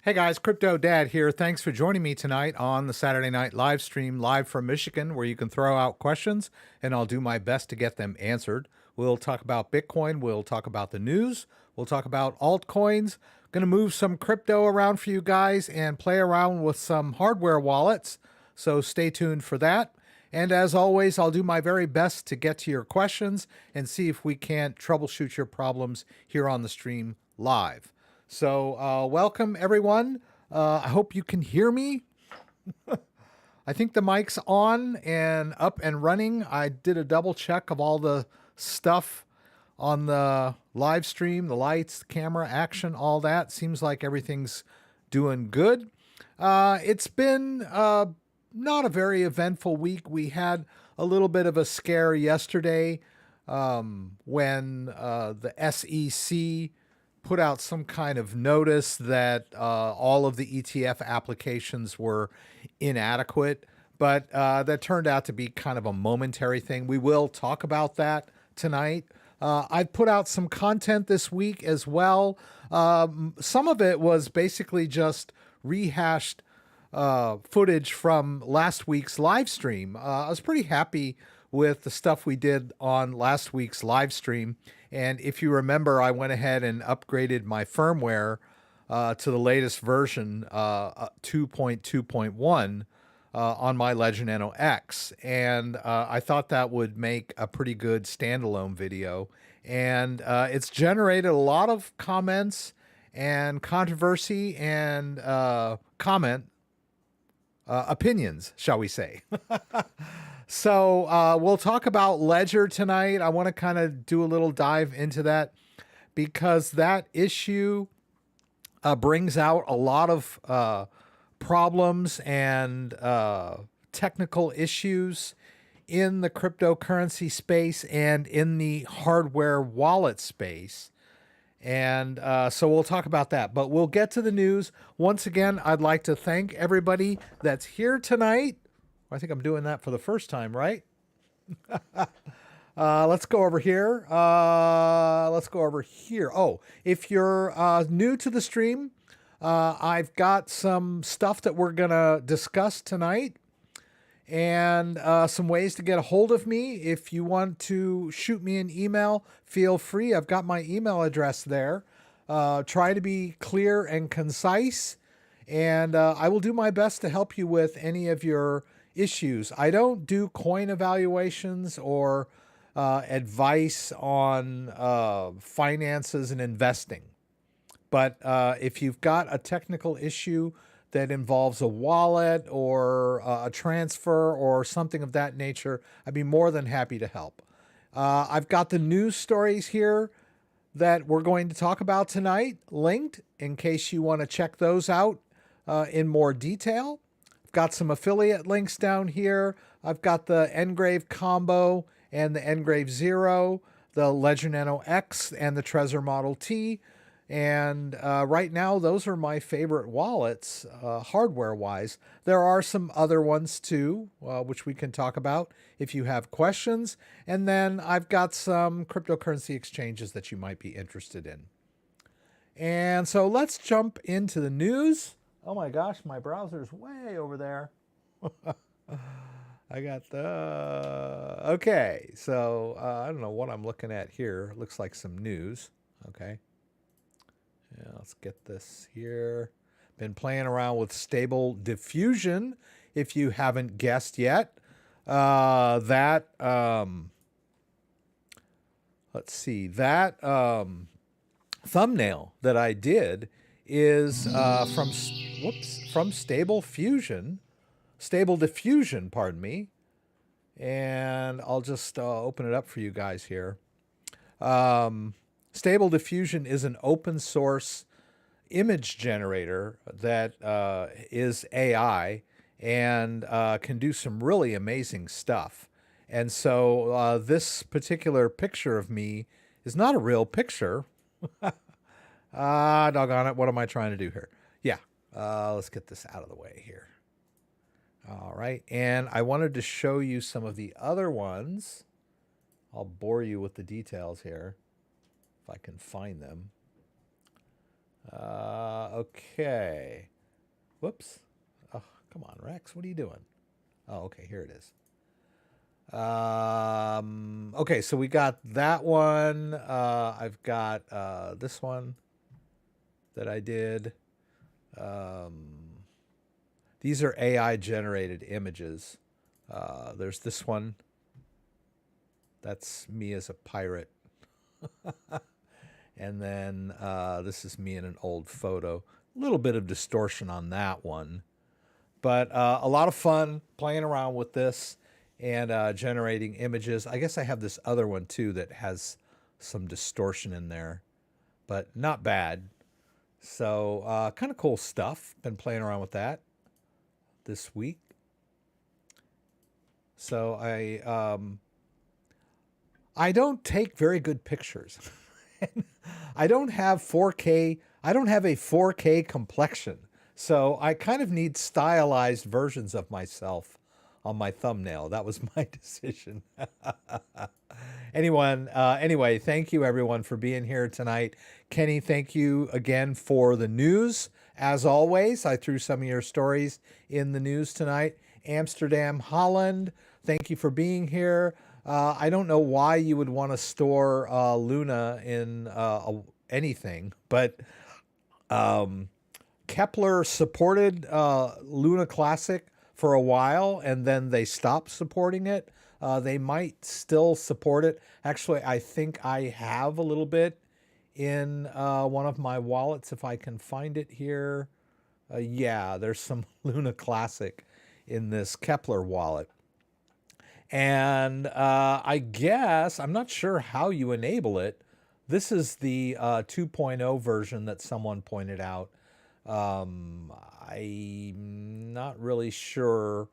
Hey guys, CryptoDad here. Thanks for joining me tonight on the Saturday night live stream live from Michigan, where you can throw out questions and I'll do my best to get them answered. We'll talk about Bitcoin. We'll talk about the news. We'll talk about altcoins. Going to move some crypto around for you guys and play around with some hardware wallets. So stay tuned for that. And as always, I'll do my very best to get to your questions and see if we can't troubleshoot your problems here on the stream live. So welcome, everyone. I hope you can hear me. I think the mic's on and up and running. I did a double check of all the stuff on the live stream, the lights, camera, action, all that. Seems like everything's doing good. It's been not a very eventful week. We had a little bit of a scare yesterday when the SEC put out some kind of notice that all of the ETF applications were inadequate, but that turned out to be kind of a momentary thing. We will talk about that tonight. I've put out some content this week as well. Some of it was basically just rehashed footage from last week's live stream. I was pretty happy with the stuff we did on last week's live stream. And if you remember, I went ahead and upgraded my firmware to the latest version, 2.2.1, on my Legend Nano X. And I thought that would make a pretty good standalone video. And it's generated a lot of comments and controversy and opinions, shall we say. So we'll talk about Ledger tonight. I want to kind of do a little dive into that because that issue brings out a lot of problems and technical issues in the cryptocurrency space and in the hardware wallet space. And so we'll talk about that, but we'll get to the news. Once again, I'd like to thank everybody that's here tonight. I think I'm doing that for the first time, right? Let's go over here. Oh, if you're new to the stream, I've got some stuff that we're going to discuss tonight and some ways to get a hold of me. If you want to shoot me an email, feel free. I've got my email address there. Try to be clear and concise, and I will do my best to help you with any of your issues. I don't do coin evaluations or advice on finances and investing. But if you've got a technical issue that involves a wallet or a transfer or something of that nature, I'd be more than happy to help. I've got the news stories here that we're going to talk about tonight linked in case you want to check those out in more detail. Got some affiliate links down here. I've got the Engrave Combo and the Engrave Zero, the Ledger Nano X and the Trezor Model T. And right now, those are my favorite wallets, hardware-wise. There are some other ones too, which we can talk about if you have questions. And then I've got some cryptocurrency exchanges that you might be interested in. And so let's jump into the news. Oh my gosh, my browser's way over there. I got the... Okay, so I don't know what I'm looking at here. It looks like some news. Okay. Yeah, let's get this here. Been playing around with Stable Diffusion, if you haven't guessed yet. Let's see, that thumbnail that I did is from Stable Diffusion, pardon me. And I'll just open it up for you guys here. Stable Diffusion is an open source image generator that is AI and can do some really amazing stuff. And so this particular picture of me is not a real picture. Doggone it. What am I trying to do here? Yeah. Let's get this out of the way here. All right. And I wanted to show you some of the other ones. I'll bore you with the details here if I can find them. Okay. Whoops. Oh, come on, Rex. What are you doing? Oh, okay. Here it is. Okay, so we got that one. I've got this one that I did. These are AI generated images. There's this one. That's me as a pirate. And then this is me in an old photo. A little bit of distortion on that one. But a lot of fun playing around with this and generating images. I guess I have this other one too that has some distortion in there, but not bad. So kind of cool stuff. Been playing around with that this week. So I don't take very good pictures. I don't have 4K. I don't have a 4K complexion. So I kind of need stylized versions of myself on my thumbnail. That was my decision. Anyway, thank you everyone for being here tonight. Kenny, thank you again for the news. As always, I threw some of your stories in the news tonight. Amsterdam, Holland, thank you for being here. I don't know why you would want to store Luna in anything, but Kepler supported Luna Classic for a while, and then they stopped supporting it. They might still support it. Actually, I think I have a little bit in one of my wallets, if I can find it here. Yeah, there's some Luna Classic in this Kepler wallet. And I guess, I'm not sure how you enable it. This is the 2.0 version that someone pointed out. I'm not really sure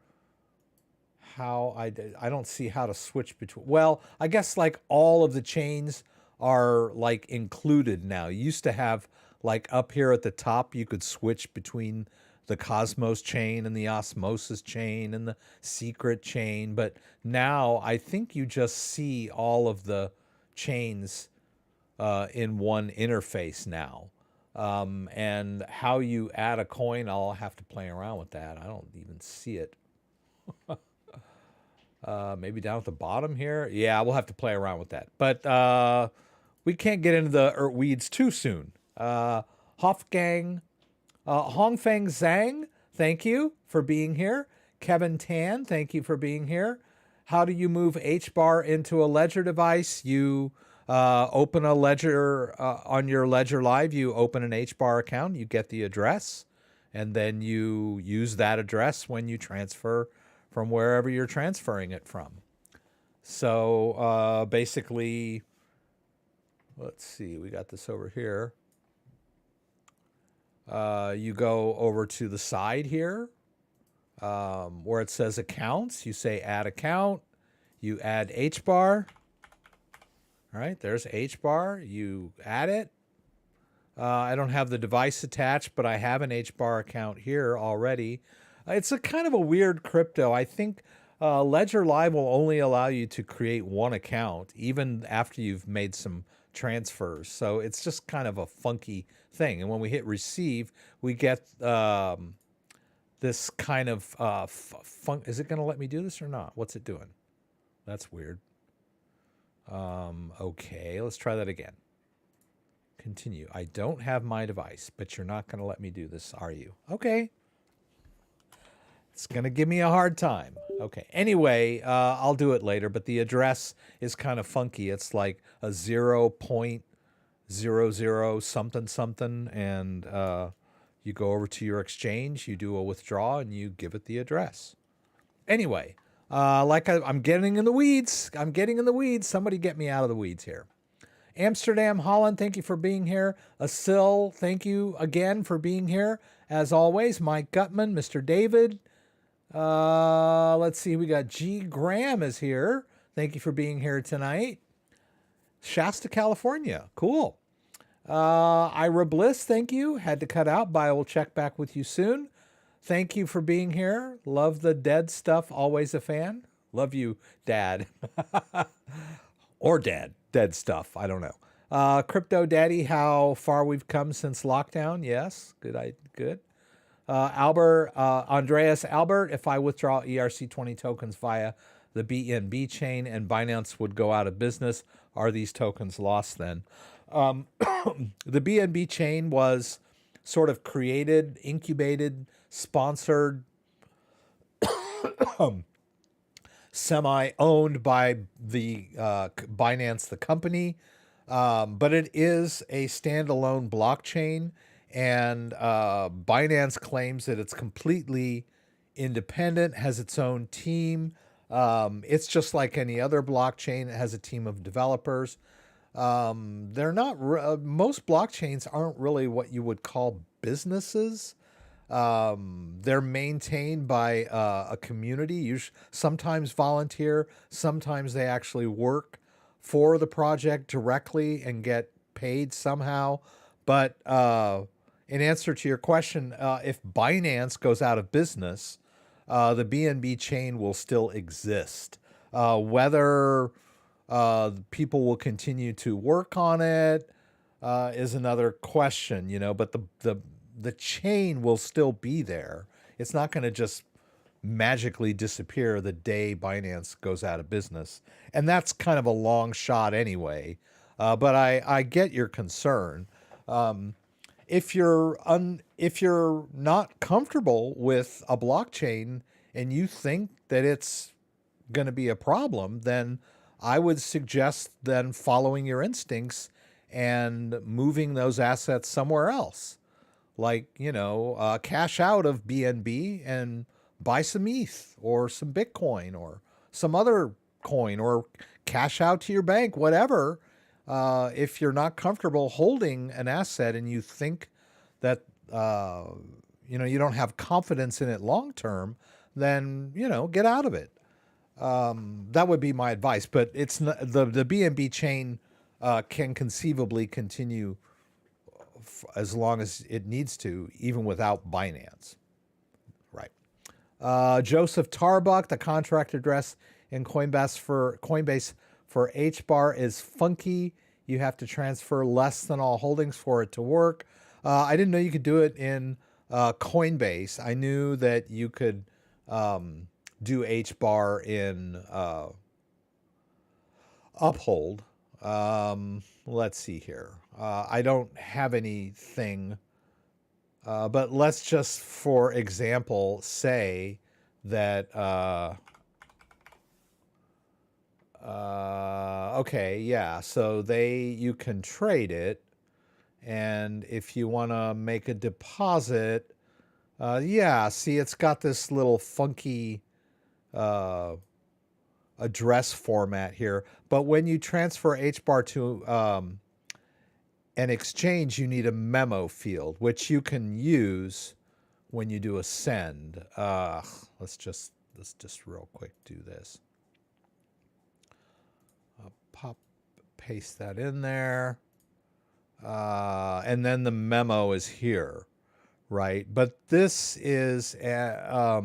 how I don't see how to switch between. Well, I guess like all of the chains are like included now. You used to have like up here at the top, you could switch between the Cosmos chain and the Osmosis chain and the secret chain. But now I think you just see all of the chains in one interface now. And how you add a coin, I'll have to play around with that. I don't even see it. Maybe down at the bottom here. Yeah, we'll have to play around with that. But we can't get into the weeds too soon. Hongfeng Zhang, thank you for being here. Kevin Tan, thank you for being here. How do you move HBAR into a Ledger device? You open a Ledger on your Ledger Live. You open an HBAR account. You get the address, and then you use that address when you transfer from wherever you're transferring it from. So basically, let's see. We got this over here. You go over to the side here where it says accounts. You say add account. You add HBAR. All right, there's HBAR. You add it. I don't have the device attached, but I have an HBAR account here already. It's a kind of a weird crypto. I think Ledger Live will only allow you to create one account, even after you've made some transfers. So it's just kind of a funky thing. And when we hit receive, we get this kind of funk. Is it going to let me do this or not? What's it doing? That's weird. Okay, let's try that again. Continue. I don't have my device, but you're not going to let me do this, are you? Okay. It's going to give me a hard time. Okay. Anyway, I'll do it later, but the address is kind of funky. It's like a 0.00 something something, and you go over to your exchange, you do a withdraw, and you give it the address. Anyway, I'm getting in the weeds. I'm getting in the weeds. Somebody get me out of the weeds here. Amsterdam, Holland, thank you for being here. Asil, thank you again for being here. As always, Mike Gutman, Mr. David. Let's see, we got G. Graham is here. Thank you for being here tonight. Shasta, California. Cool. Ira Bliss, thank you. Had to cut out, but I will check back with you soon. Thank you for being here. Love the dead stuff. Always a fan. Love you, Dad. Or Dad. Dead stuff. I don't know. Crypto Daddy, how far we've come since lockdown? Yes, good. Good. Andreas Albert, if I withdraw ERC20 tokens via the BNB chain and Binance would go out of business, are these tokens lost then? The BNB chain was sort of created, incubated, sponsored, semi-owned by the Binance, the company, but it is a standalone blockchain, and Binance claims that it's completely independent, has its own team. It's just like any other blockchain. It has a team of developers. They're not, most blockchains aren't really what you would call businesses. They're maintained by a community, sometimes volunteer, sometimes they actually work for the project directly and get paid somehow. But in answer to your question, if Binance goes out of business, the BNB chain will still exist. Whether people will continue to work on it is another question, but the chain will still be there. It's not going to just magically disappear the day Binance goes out of business. And that's kind of a long shot anyway. But I get your concern. If you're not comfortable with a blockchain and you think that it's going to be a problem, then I would suggest then following your instincts and moving those assets somewhere else. Like, cash out of BNB and buy some ETH or some Bitcoin or some other coin, or cash out to your bank, whatever. If you're not comfortable holding an asset and you think that, you don't have confidence in it long term, then, get out of it. That would be my advice. But it's not, the BNB chain can conceivably continue as long as it needs to, even without Binance. Right. Joseph Tarbuck, the contract address in Coinbase for HBAR is funky. You have to transfer less than all holdings for it to work. I didn't know you could do it in Coinbase. I knew that you could do HBAR in Uphold. Let's see here. I don't have anything, but let's just, for example, say that, okay, yeah, so you can trade it, and if you want to make a deposit, yeah, see, it's got this little funky address format here, but when you transfer HBAR to an exchange, you need a memo field, which you can use when you do a send. Let's just real quick do this. Paste that in there, and then the memo is here, right? But this is a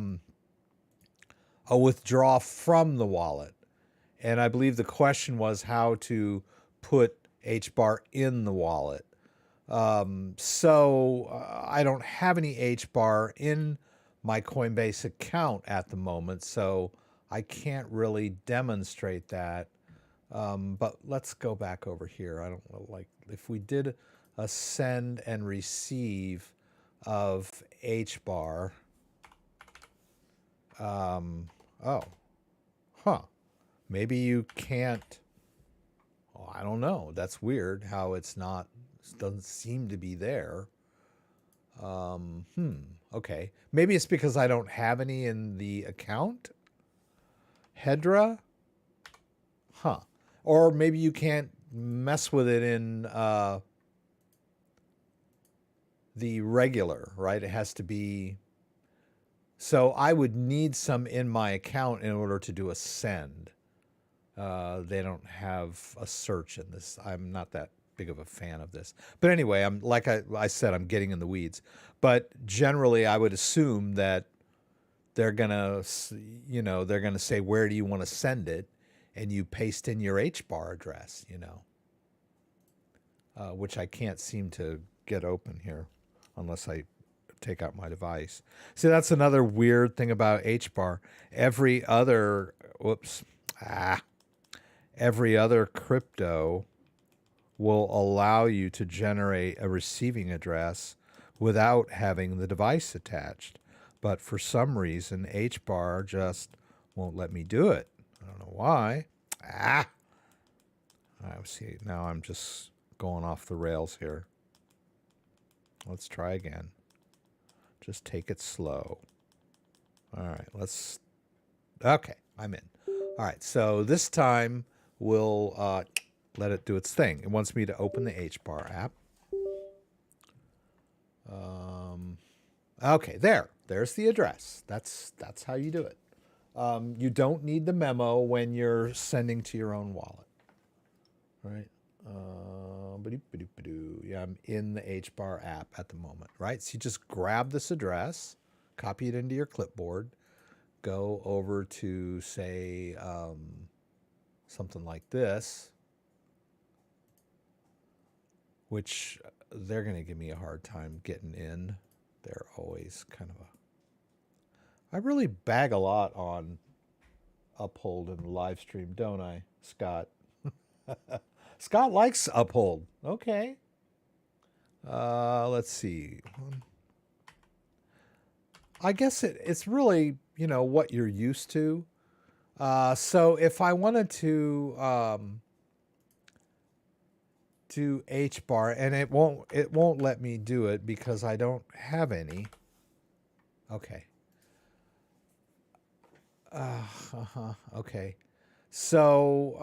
withdraw from the wallet, and I believe the question was how to put HBAR in the wallet. So I don't have any HBAR in my Coinbase account at the moment, so I can't really demonstrate that. But let's go back over here. I don't know, like if we did a send and receive of HBAR. Maybe you can't. Oh, I don't know. That's weird how it doesn't seem to be there. Okay. Maybe it's because I don't have any in the account. Hedra? Or maybe you can't mess with it in the regular, right? It has to be. So I would need some in my account in order to do a send. They don't have a search in this. I'm not that big of a fan of this. But anyway, I said, I'm getting in the weeds. But generally, I would assume that they're gonna say, where do you want to send it? And you paste in your HBAR address, which I can't seem to get open here unless I take out my device. See, that's another weird thing about HBAR. Every other, every other crypto will allow you to generate a receiving address without having the device attached. But for some reason, HBAR just won't let me do it. I don't know why. I see. Now I'm just going off the rails here. Let's try again. Just take it slow. All right, okay, I'm in. All right, so this time we'll let it do its thing. It wants me to open the HBAR app. Okay, there's the address. That's how you do it. You don't need the memo when you're sending to your own wallet, right? Yeah, I'm in the HBAR app at the moment, right? So you just grab this address, copy it into your clipboard, go over to, say, something like this, which they're going to give me a hard time getting in. They're always kind of I really bag a lot on Uphold in the live stream, don't I, Scott? Scott likes Uphold. Okay. Let's see. I guess it's really, what you're used to. So if I wanted to do HBAR, and it won't let me do it because I don't have any. Okay. Okay. So,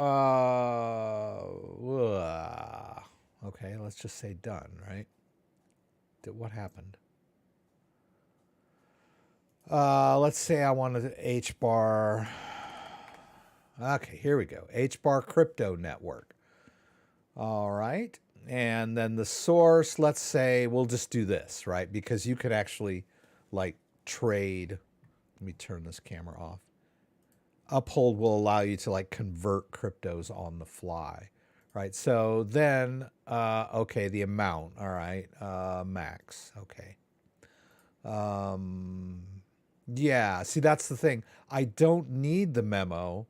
okay, let's just say done, right? What happened? Let's say I wanted HBAR. Okay, here we go. HBAR Crypto Network. All right. And then the source, let's say we'll just do this, right? Because you could actually trade. Let me turn this camera off. Uphold will allow you to convert cryptos on the fly, right? So then, okay, the amount, all right, max, okay. Yeah, see, that's the thing. I don't need the memo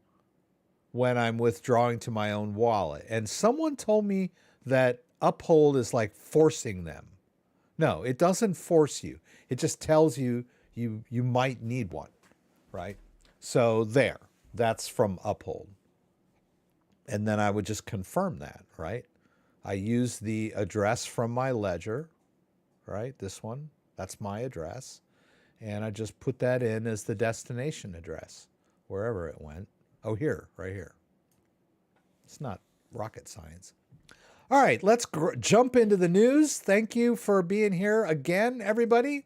when I'm withdrawing to my own wallet. And someone told me that Uphold is forcing them. No, it doesn't force you. It just tells you you might need one, right? So that's from Uphold. And then I would just confirm that, right? I use the address from my ledger, right? This one, that's my address. And I just put that in as the destination address, wherever it went. Oh, here, right here. It's not rocket science. All right, let's jump into the news. Thank you for being here again, everybody.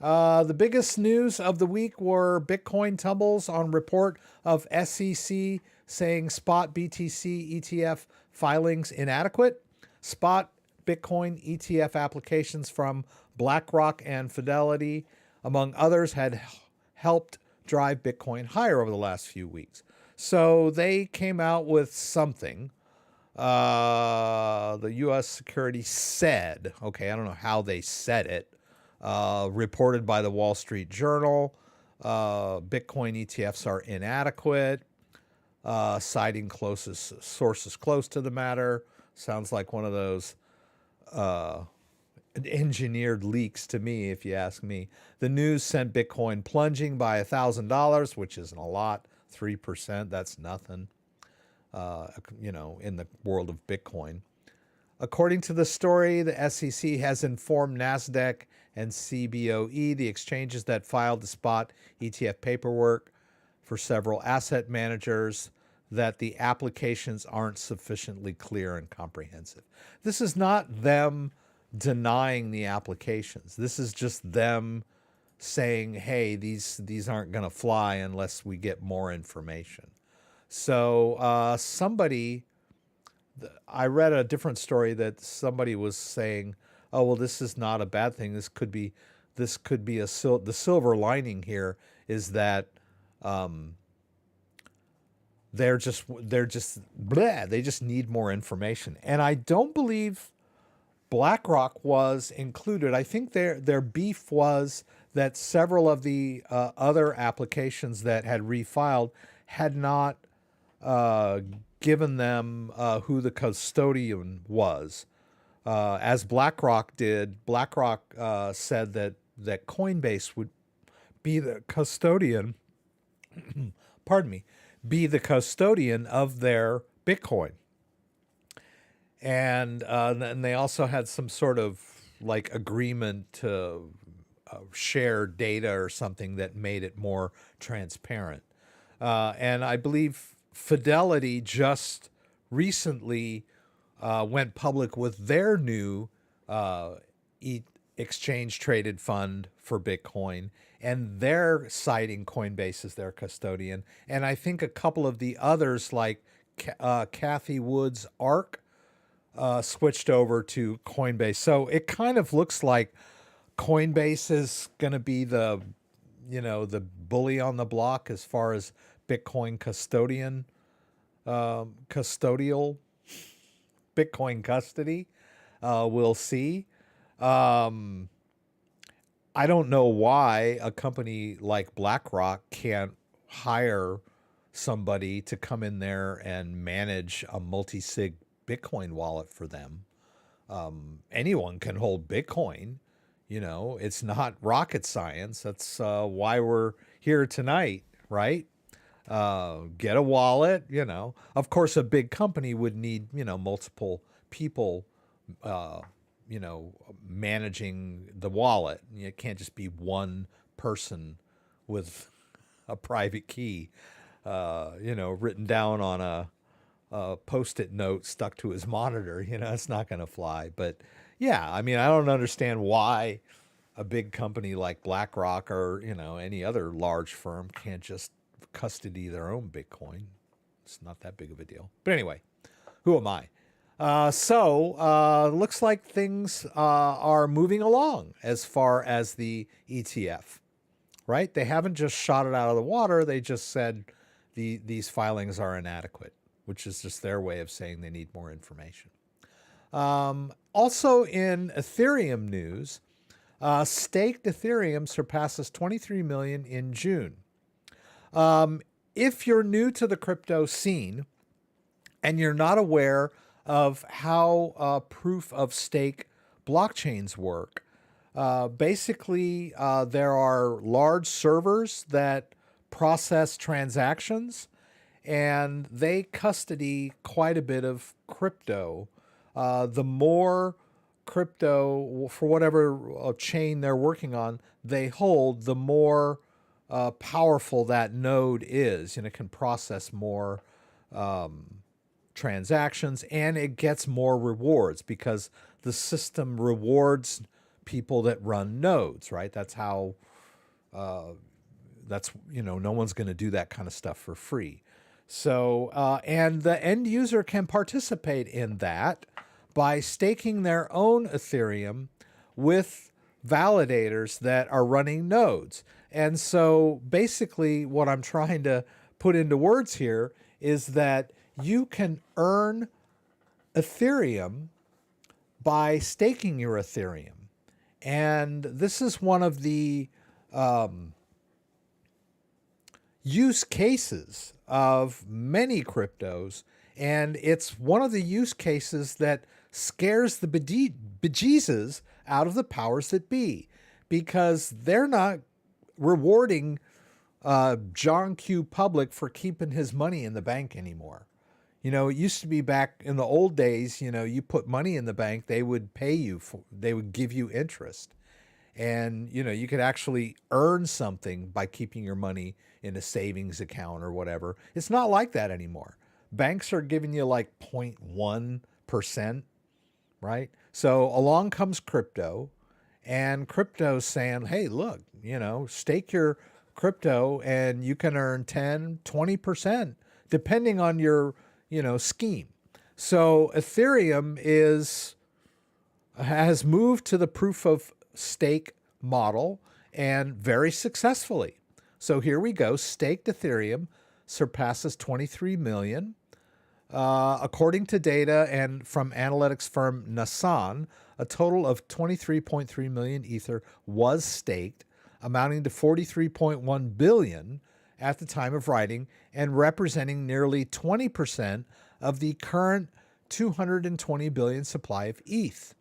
The biggest news of the week were Bitcoin tumbles on report of SEC saying spot BTC ETF filings inadequate. Spot Bitcoin ETF applications from BlackRock and Fidelity, among others, had helped drive Bitcoin higher over the last few weeks. So they came out with something. The U.S. Securities said, okay, I don't know how they said it, reported by the Wall Street Journal, Bitcoin ETFs are inadequate, citing closest sources close to the matter. Sounds like one of those engineered leaks to me, if you ask me. The news sent Bitcoin plunging by $1,000, which isn't a lot. 3%, that's nothing, in the world of Bitcoin. According to the story, the SEC has informed NASDAQ and CBOE, the exchanges that filed the spot ETF paperwork for several asset managers, that the applications aren't sufficiently clear and comprehensive. This is not them denying the applications. This is just them saying, hey, these aren't going to fly unless we get more information. So I read a different story that somebody was saying, oh, well, this is not a bad thing. This could be the silver lining here is that they're just bleh, they just need more information. And I don't believe BlackRock was included. I think their beef was that several of the other applications that had refiled had not given them who the custodian was. As BlackRock did, BlackRock said that Coinbase would be the custodian, pardon me, be the custodian of their Bitcoin. And then they also had some sort of like agreement to share data or something that made it more transparent. And I believe Fidelity just recently went public with their new exchange traded fund for Bitcoin, and they're citing Coinbase as their custodian. And I think a couple of the others, like Kathy Wood's ARK, switched over to Coinbase. So it kind of looks like Coinbase is going to be the bully on the block as far as Bitcoin custodial Bitcoin custody. We'll see. I don't know why a company like BlackRock can't hire somebody to come in there and manage a multi-sig Bitcoin wallet for them. Anyone can hold Bitcoin. It's not rocket science. That's why we're here tonight, right? Get a wallet, Of course, a big company would need, multiple people, managing the wallet. It can't just be one person with a private key, written down on a Post-it note stuck to his monitor. It's not going to fly. But yeah, I don't understand why a big company like BlackRock or, any other large firm can't just custody their own Bitcoin. It's not that big of a deal. But anyway, who am I? Looks like things are moving along as far as the ETF, right? They haven't just shot it out of the water. They just said these filings are inadequate, which is just their way of saying they need more information. Also in Ethereum news, staked Ethereum surpasses 23 million in June. If you're new to the crypto scene and you're not aware of how proof of stake blockchains work, basically there are large servers that process transactions, and they custody quite a bit of crypto. The more crypto, for whatever chain they're working on, they hold, the more powerful that node is, and it can process more transactions, and it gets more rewards because the system rewards people that run nodes, right? That's how, no one's going to do that kind of stuff for free. So, and the end user can participate in that by staking their own Ethereum with validators that are running nodes. And so basically what I'm trying to put into words here is that you can earn Ethereum by staking your Ethereum. And this is one of the use cases of many cryptos. And it's one of the use cases that scares the bejesus out of the powers that be, because they're not rewarding John Q. Public for keeping his money in the bank anymore. It used to be back in the old days, you put money in the bank, they would pay you, they would give you interest. And, you could actually earn something by keeping your money in a savings account or whatever. It's not like that anymore. Banks are giving you like 0.1%, right? So along comes crypto, and crypto's saying, hey, look, stake your crypto and you can earn 10, 20%, depending on your, scheme. So Ethereum has moved to the proof of stake model, and very successfully. So here we go, staked Ethereum surpasses 23 million. According to data and from analytics firm Nasan, a total of 23.3 million Ether was staked, amounting to 43.1 billion at the time of writing and representing nearly 20% of the current 220 billion supply of ETH.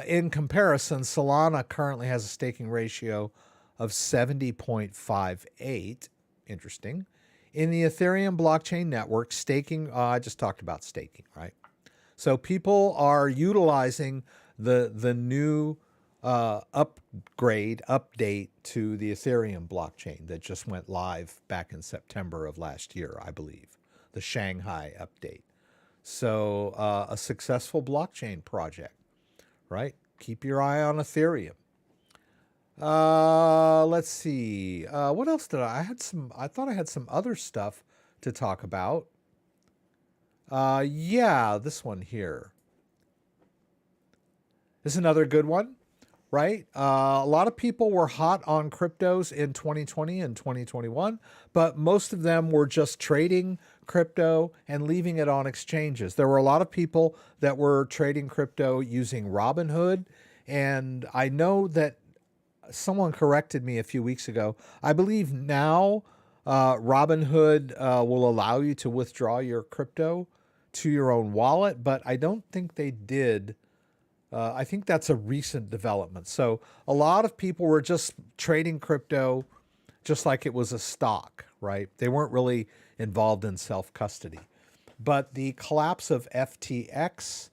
In comparison, Solana currently has a staking ratio of 70.58. Interesting. In the Ethereum blockchain network, staking, I just talked about staking, right? So people are utilizing the new update to the Ethereum blockchain that just went live back in September of last year, I believe, the Shanghai update. So a successful blockchain project, right? Keep your eye on Ethereum. Let's see. What else did I thought I had some other stuff to talk about. Yeah, this one here. This is another good one, right? A lot of people were hot on cryptos in 2020 and 2021, but most of them were just trading crypto and leaving it on exchanges. There were a lot of people that were trading crypto using Robinhood, and I know that someone corrected me a few weeks ago. I believe now Robinhood will allow you to withdraw your crypto to your own wallet, but I don't think they did. I think that's a recent development. So a lot of people were just trading crypto just like it was a stock, right? They weren't really involved in self-custody. But the collapse of FTX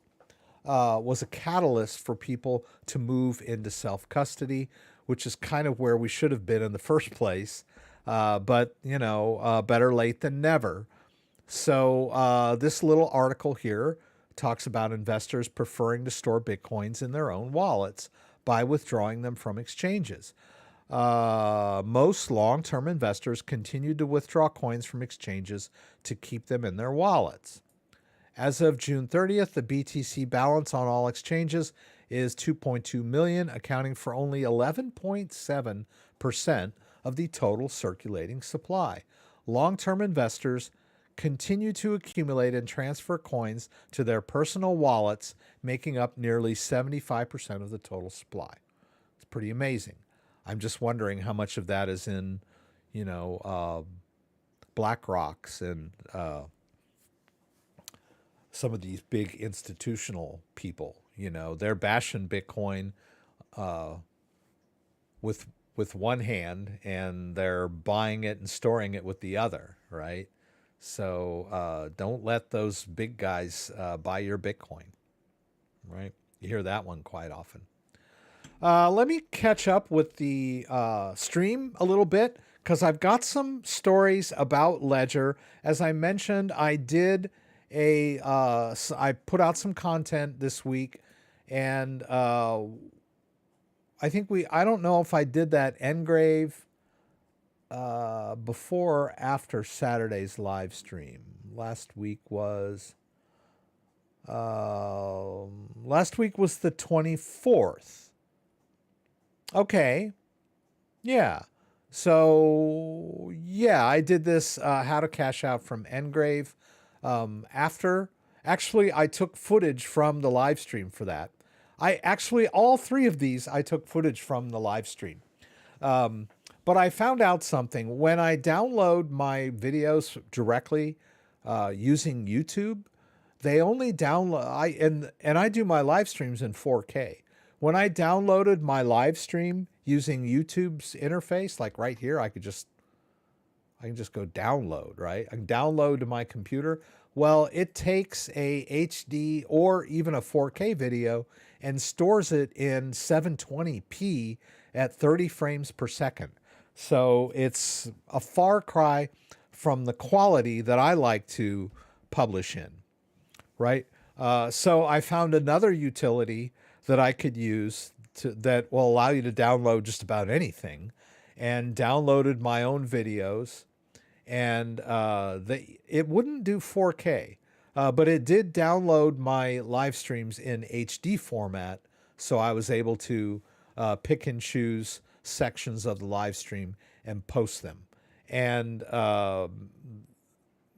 was a catalyst for people to move into self-custody, which is kind of where we should have been in the first place. But, you know, better late than never. So this little article here talks about investors preferring to store Bitcoins in their own wallets by withdrawing them from exchanges. Most long-term investors continued to withdraw coins from exchanges to keep them in their wallets. As of June 30th, the BTC balance on all exchanges is 2.2 million, accounting for only 11.7% of the total circulating supply. Long-term investors continue to accumulate and transfer coins to their personal wallets, making up nearly 75% of the total supply. It's pretty amazing. I'm just wondering how much of that is in, you know, BlackRock's and some of these big institutional people. You know, they're bashing Bitcoin with one hand, and they're buying it and storing it with the other, right? So don't let those big guys buy your Bitcoin, right? You hear that one quite often. Let me catch up with the stream a little bit because I've got some stories about Ledger. As I mentioned, I did I put out some content this week, and I don't know if I did that Engrave before or after Saturday's live stream. Last week was the 24th. Okay. Yeah. So yeah, I did this how to cash out from Engrave. Actually, I took footage from the live stream for that. All three of these, I took footage from the live stream. But I found out something. When I download my videos directly using YouTube, they only download, and I do my live streams in 4K. When I downloaded my live stream using YouTube's interface, like right here, I can just go download, right? I can download to my computer. Well, it takes a HD or even a 4K video and stores it in 720p at 30 frames per second. So it's a far cry from the quality that I like to publish in, right? So I found another utility that I could use that will allow you to download just about anything, and downloaded my own videos. And it wouldn't do 4K, but it did download my live streams in HD format, so I was able to pick and choose sections of the live stream and post them. And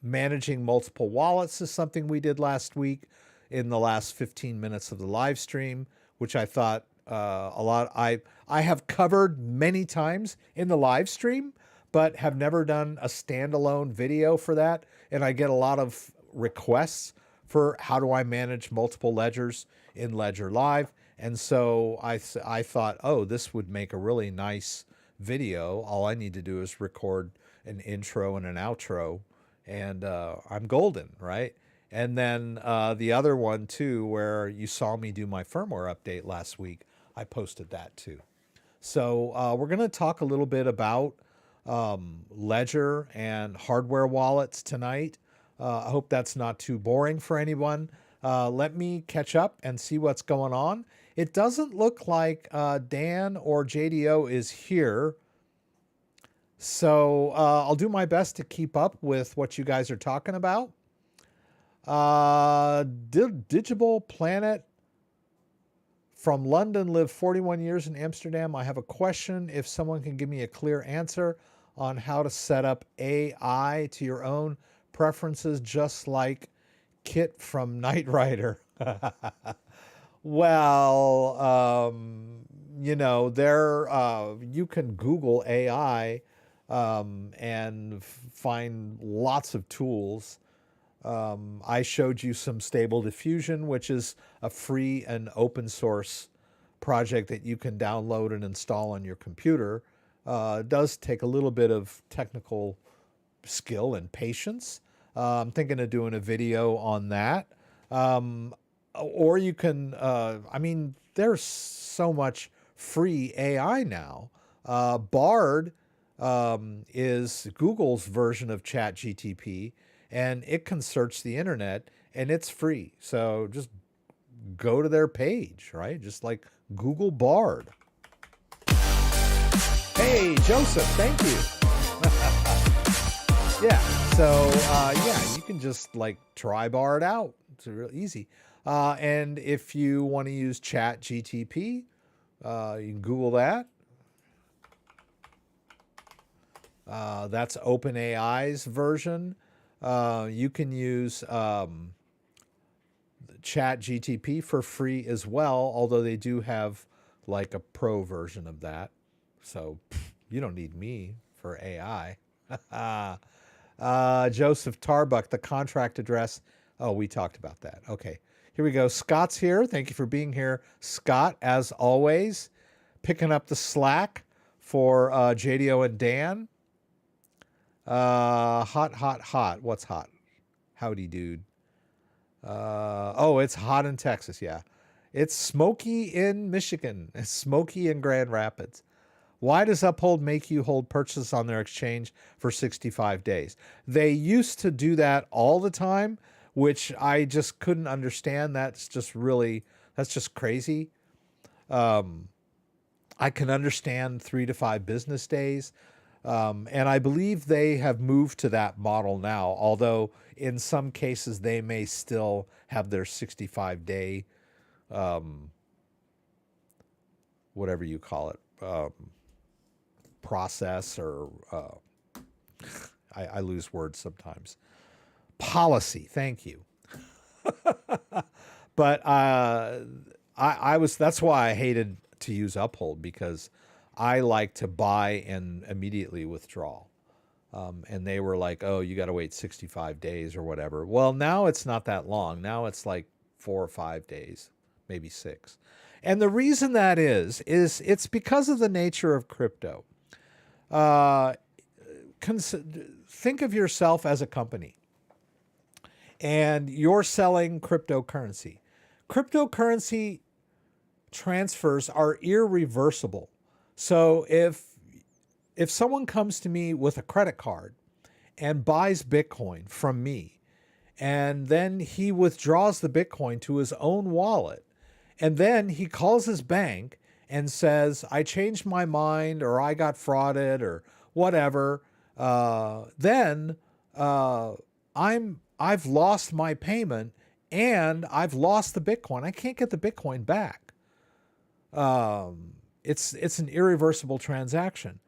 managing multiple wallets is something we did last week in the last 15 minutes of the live stream, which I thought I have covered many times in the live stream, but have never done a standalone video for that. And I get a lot of requests for how do I manage multiple ledgers in Ledger Live. And so I thought, oh, this would make a really nice video. All I need to do is record an intro and an outro, and I'm golden, right? And then the other one too, where you saw me do my firmware update last week, I posted that too. So we're going to talk a little bit about Ledger and hardware wallets tonight. I hope that's not too boring for anyone. Let me catch up and see what's going on. It doesn't look like Dan or JDO is here. So I'll do my best to keep up with what you guys are talking about. Digital Planet from London lived 41 years in Amsterdam. I have a question. If someone can give me a clear answer on how to set up AI to your own preferences, just like Kit from Knight Rider. Well, you know, you can Google AI and find lots of tools. I showed you some Stable Diffusion, which is a free and open source project that you can download and install on your computer. It does take a little bit of technical skill and patience. I'm thinking of doing a video on that. Or you can, I mean, there's so much free AI now. Bard is Google's version of ChatGTP, and it can search the internet, and it's free. So just go to their page, right? Just like Google Bard. Hey, Joseph, thank you. Yeah, so yeah, you can just like try Bard out. It's real easy. And if you want to use ChatGTP, you can Google that. That's OpenAI's version. You can use ChatGTP for free as well, although they do have like a pro version of that. So you don't need me for AI. Joseph Tarbuck, the contract address. Oh, we talked about that. Okay, here we go. Scott's here. Thank you for being here, Scott, as always, picking up the slack for JDO and Dan. Hot. What's hot? Howdy, dude. Oh, it's hot in Texas. Yeah. It's smoky in Michigan. It's smoky in Grand Rapids. Why does Uphold make you hold purchase on their exchange for 65 days? They used to do that all the time, which I just couldn't understand. That's just crazy. I can understand 3 to 5 business days. And I believe they have moved to that model now, although in some cases they may still have their 65-day, whatever you call it, process, or I lose words sometimes. Policy, thank you. But that's why I hated to use Uphold, because I like to buy and immediately withdraw. And they were like, oh, you got to wait 65 days or whatever. Well, now it's not that long. Now it's like 4 or 5 days, maybe 6. And the reason that is it's because of the nature of crypto. Think of yourself as a company, and you're selling cryptocurrency. Cryptocurrency transfers are irreversible. So if someone comes to me with a credit card and buys Bitcoin from me, and then he withdraws the Bitcoin to his own wallet, and then he calls his bank and says, I changed my mind, or I got frauded, or whatever, then I've lost my payment and I've lost the Bitcoin. I can't get the Bitcoin back. It's an irreversible transaction.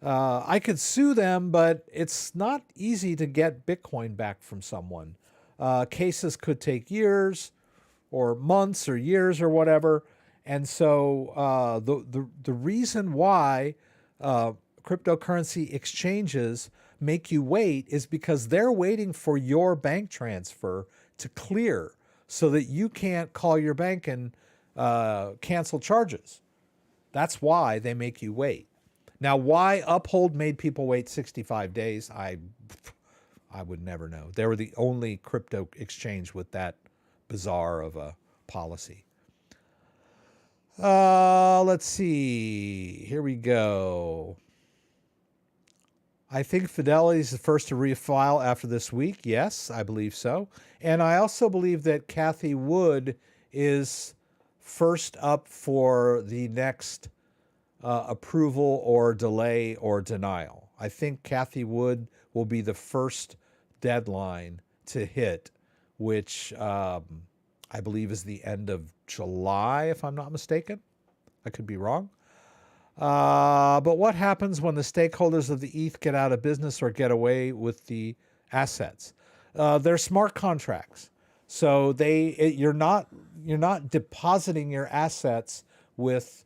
I could sue them, but it's not easy to get Bitcoin back from someone. Cases could take years or months or years or whatever. And so the reason why cryptocurrency exchanges make you wait is because they're waiting for your bank transfer to clear so that you can't call your bank and cancel charges. That's why they make you wait. Now, why Uphold made people wait 65 days, I would never know. They were the only crypto exchange with that bizarre of a policy. Let's see. Here we go. I think Fidelity is the first to refile after this week. Yes, I believe so. And I also believe that Cathie Wood is first up for the next approval or delay or denial. I think Cathie Wood will be the first deadline to hit, which I believe is the end of July, if I'm not mistaken. I could be wrong. But what happens when the stakeholders of the ETH get out of business or get away with the assets? They're smart contracts. So you're not depositing your assets with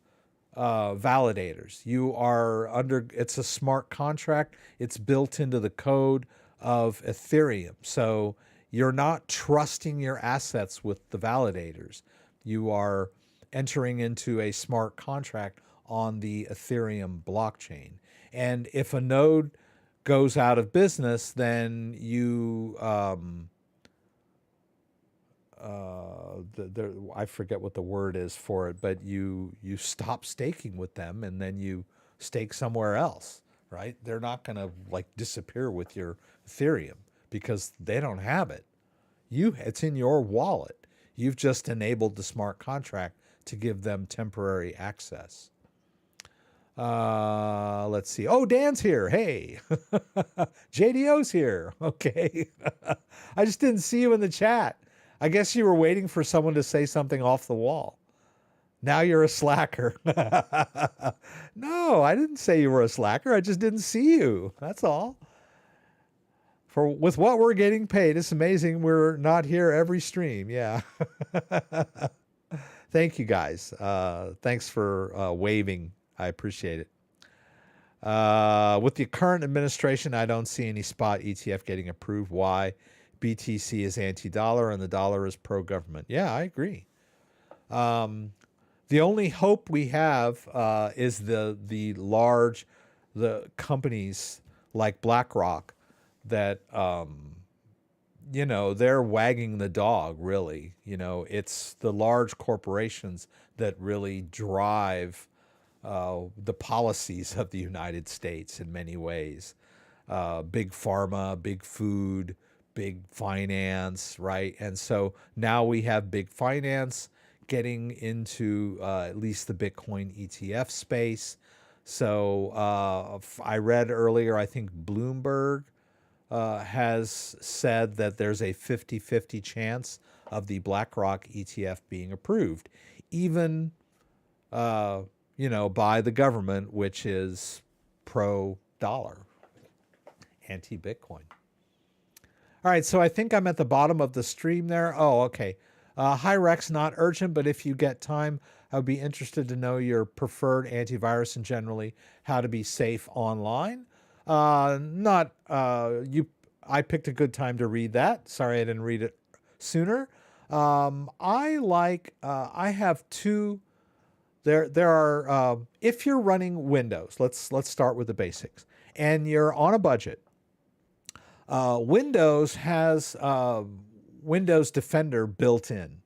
validators. You are it's a smart contract. It's built into the code of Ethereum. So you're not trusting your assets with the validators. You are entering into a smart contract on the Ethereum blockchain. And if a node goes out of business, then you, I forget what the word is for it, but you stop staking with them and then you stake somewhere else, right? They're not going to like disappear with your Ethereum because they don't have it. It's in your wallet. You've just enabled the smart contract to give them temporary access. Let's see. Oh, Dan's here. Hey, JDO's here. Okay. I just didn't see you in the chat. I guess you were waiting for someone to say something off the wall. Now you're a slacker. No, I didn't say you were a slacker. I just didn't see you. That's all. With what we're getting paid, it's amazing we're not here every stream. Yeah. Thank you guys. Thanks for waving. I appreciate it. With the current administration, I don't see any spot ETF getting approved. Why? BTC is anti-dollar and the dollar is pro-government. Yeah, I agree. The only hope we have is the companies like BlackRock that, they're wagging the dog, really. It's the large corporations that really drive the policies of the United States in many ways. Big pharma, big food, big finance, right? And so now we have big finance getting into at least the Bitcoin ETF space. So I read earlier, I think Bloomberg has said that there's a 50-50 chance of the BlackRock ETF being approved, even by the government, which is pro-dollar, anti-Bitcoin. All right, so I think I'm at the bottom of the stream there. Oh, okay. Hi, Rex, not urgent, but if you get time, I would be interested to know your preferred antivirus and generally how to be safe online. I picked a good time to read that. Sorry I didn't read it sooner. I have two. There are, if you're running Windows, let's start with the basics, and you're on a budget. Windows has Windows Defender built in,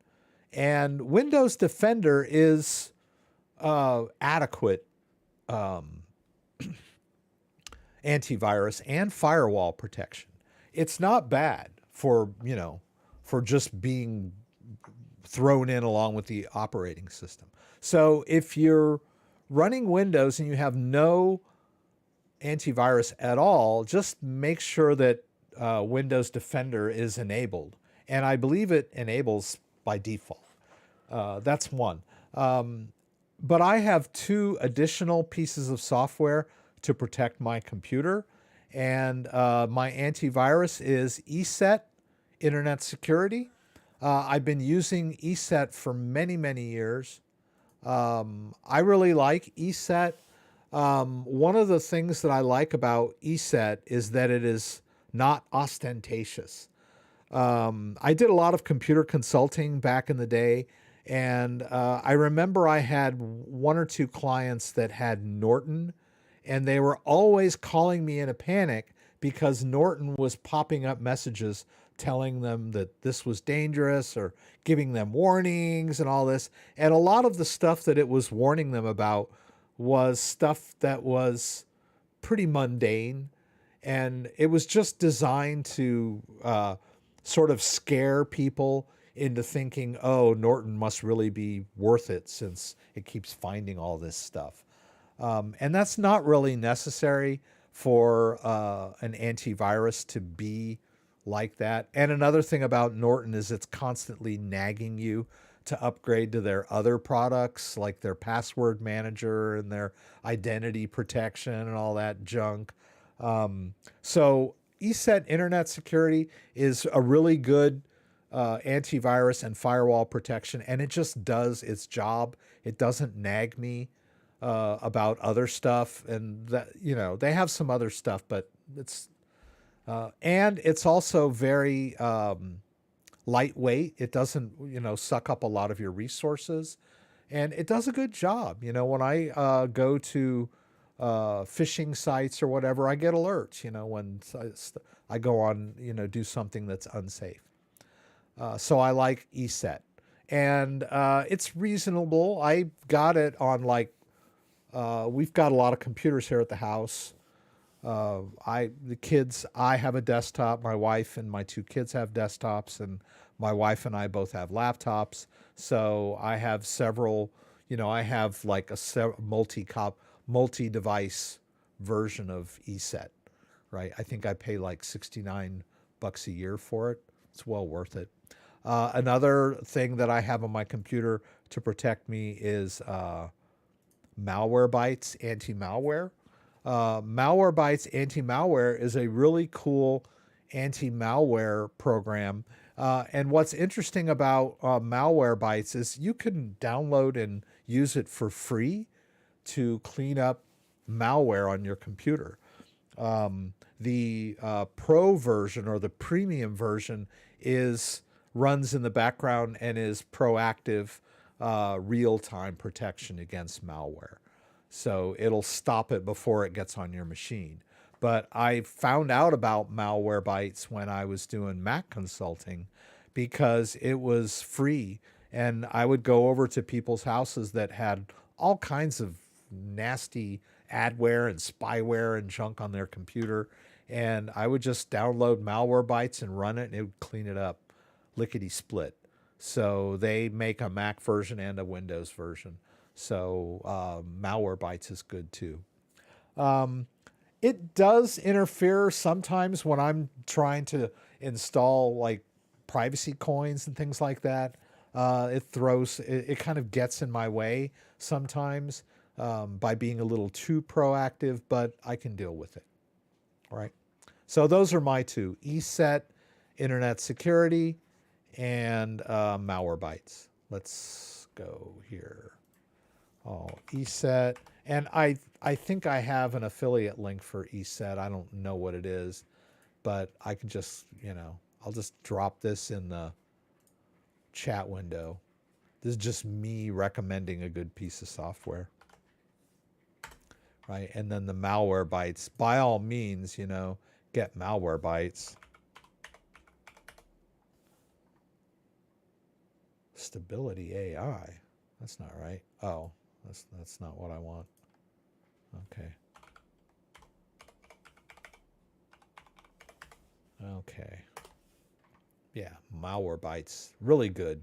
and Windows Defender is adequate antivirus and firewall protection. It's not bad for just being thrown in along with the operating system. So if you're running Windows and you have no antivirus at all, just make sure that Windows Defender is enabled. And I believe it enables by default. That's one. But I have two additional pieces of software to protect my computer. And my antivirus is ESET, Internet Security. I've been using ESET for many, many years. I really like ESET. One of the things that I like about ESET is that it is not ostentatious. I did a lot of computer consulting back in the day, and I remember I had one or two clients that had Norton, and they were always calling me in a panic because Norton was popping up messages telling them that this was dangerous or giving them warnings and all this. And a lot of the stuff that it was warning them about was stuff that was pretty mundane. And it was just designed to sort of scare people into thinking, oh, Norton must really be worth it since it keeps finding all this stuff. And that's not really necessary for an antivirus to be like that. And another thing about Norton is it's constantly nagging you to upgrade to their other products, like their password manager and their identity protection and all that junk. So ESET Internet Security is a really good antivirus and firewall protection, and it just does its job. It doesn't nag me about other stuff, and that, you know, they have some other stuff, but it's and it's also very lightweight. It doesn't, you know, suck up a lot of your resources, and it does a good job. You know, when I go to phishing sites or whatever, I get alerts, you know, when I go on, you know, do something that's unsafe. So I like ESET, and it's reasonable. I got it on like, we've got a lot of computers here at the house. The kids, I have a desktop, my wife and my two kids have desktops, and my wife and I both have laptops. So I have several, you know, I have like a multi-device version of ESET, right? I think I pay like $69 a year for it. It's well worth it. Another thing that I have on my computer to protect me is Malwarebytes anti-malware. Malwarebytes anti-malware is a really cool anti-malware program. And what's interesting about Malwarebytes is you can download and use it for free to clean up malware on your computer. The pro version or the premium version runs in the background and is proactive real-time protection against malware. So it'll stop it before it gets on your machine. But I found out about Malwarebytes when I was doing Mac consulting because it was free. And I would go over to people's houses that had all kinds of nasty adware and spyware and junk on their computer. And I would just download Malwarebytes and run it, and it would clean it up lickety split. So they make a Mac version and a Windows version. So Malwarebytes is good too. It does interfere sometimes when I'm trying to install like privacy coins and things like that. It kind of gets in my way sometimes by being a little too proactive, but I can deal with it. All right. So those are my two: ESET, Internet Security, and Malwarebytes. Let's go here. Oh, ESET. And I think I have an affiliate link for ESET. I don't know what it is, but I can just, you know, I'll just drop this in the chat window. This is just me recommending a good piece of software. Right? And then the Malwarebytes, by all means, you know, get Malwarebytes. Stability AI. That's not right. Oh. That's not what I want. Okay. Okay. Yeah, Malwarebytes. Really good.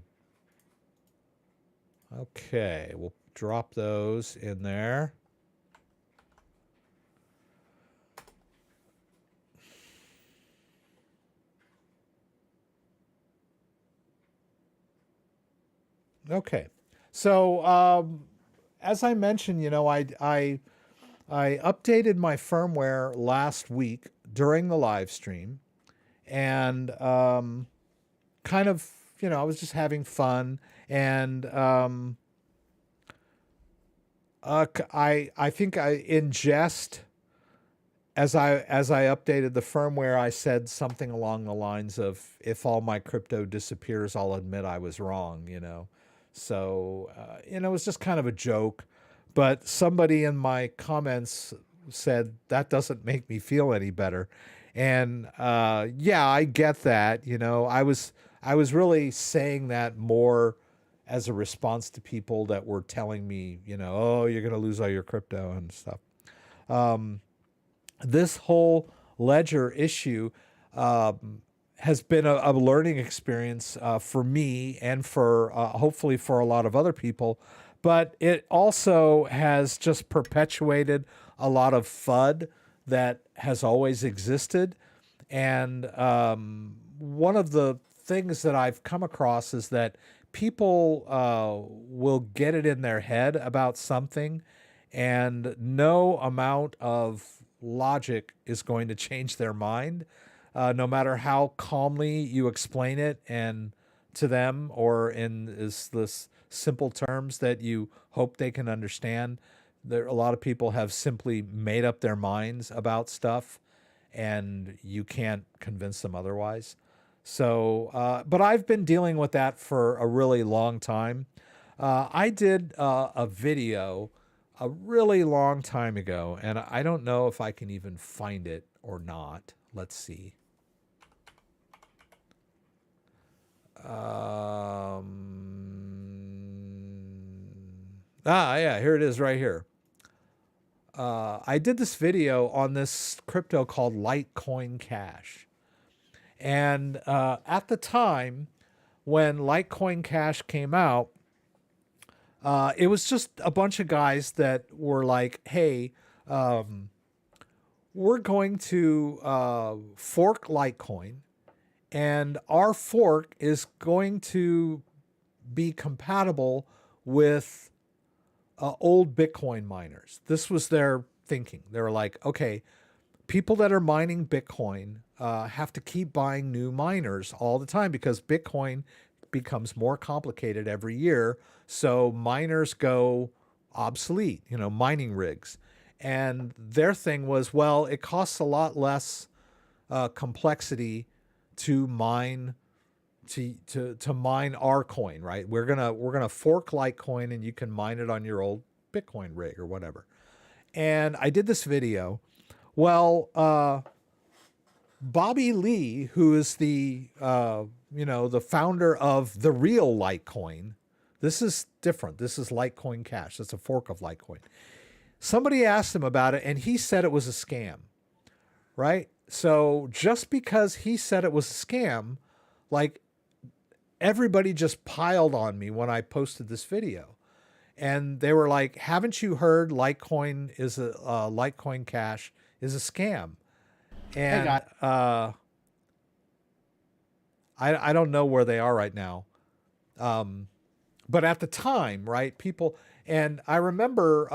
Okay, we'll drop those in there. Okay. So, as I mentioned, you know, I I updated my firmware last week during the live stream, and kind of, I was just having fun, and I think I in jest, as I updated the firmware, I said something along the lines of, "If all my crypto disappears, I'll admit I was wrong." So it was just kind of a joke, but somebody in my comments said that doesn't make me feel any better, and yeah, I get that. I was really saying that more as a response to people that were telling me, oh, you're going to lose all your crypto and stuff. This whole ledger issue has been a learning experience for me, and for hopefully for a lot of other people. But it also has just perpetuated a lot of FUD that has always existed. And one of the things that I've come across is that people will get it in their head about something, and no amount of logic is going to change their mind, no matter how calmly you explain it and to them, or in this simple terms that you hope they can understand. A lot of people have simply made up their minds about stuff, and you can't convince them otherwise. So, but I've been dealing with that for a really long time. I did a video a really long time ago, and I don't know if I can even find it or not. Let's see. Yeah, here it is right here. I did this video on this crypto called Litecoin Cash. And at the time when Litecoin Cash came out, it was just a bunch of guys that were like, hey, we're going to fork Litecoin, and our fork is going to be compatible with old Bitcoin miners. This was their thinking. They were like, okay, people that are mining Bitcoin have to keep buying new miners all the time because Bitcoin becomes more complicated every year. So miners go obsolete, mining rigs. And their thing was, well, it costs a lot less complexity to mine to mine our coin, right? We're gonna fork Litecoin, and you can mine it on your old Bitcoin rig or whatever. And I did this video. Well, Bobby Lee, who is the the founder of the real Litecoin, this is different. This is Litecoin Cash. That's a fork of Litecoin. Somebody asked him about it, and he said it was a scam, right? So just because he said it was a scam, like, everybody just piled on me when I posted this video. And they were like, haven't you heard Litecoin Cash is a scam? And I don't know where they are right now. But at the time, right, people, and I remember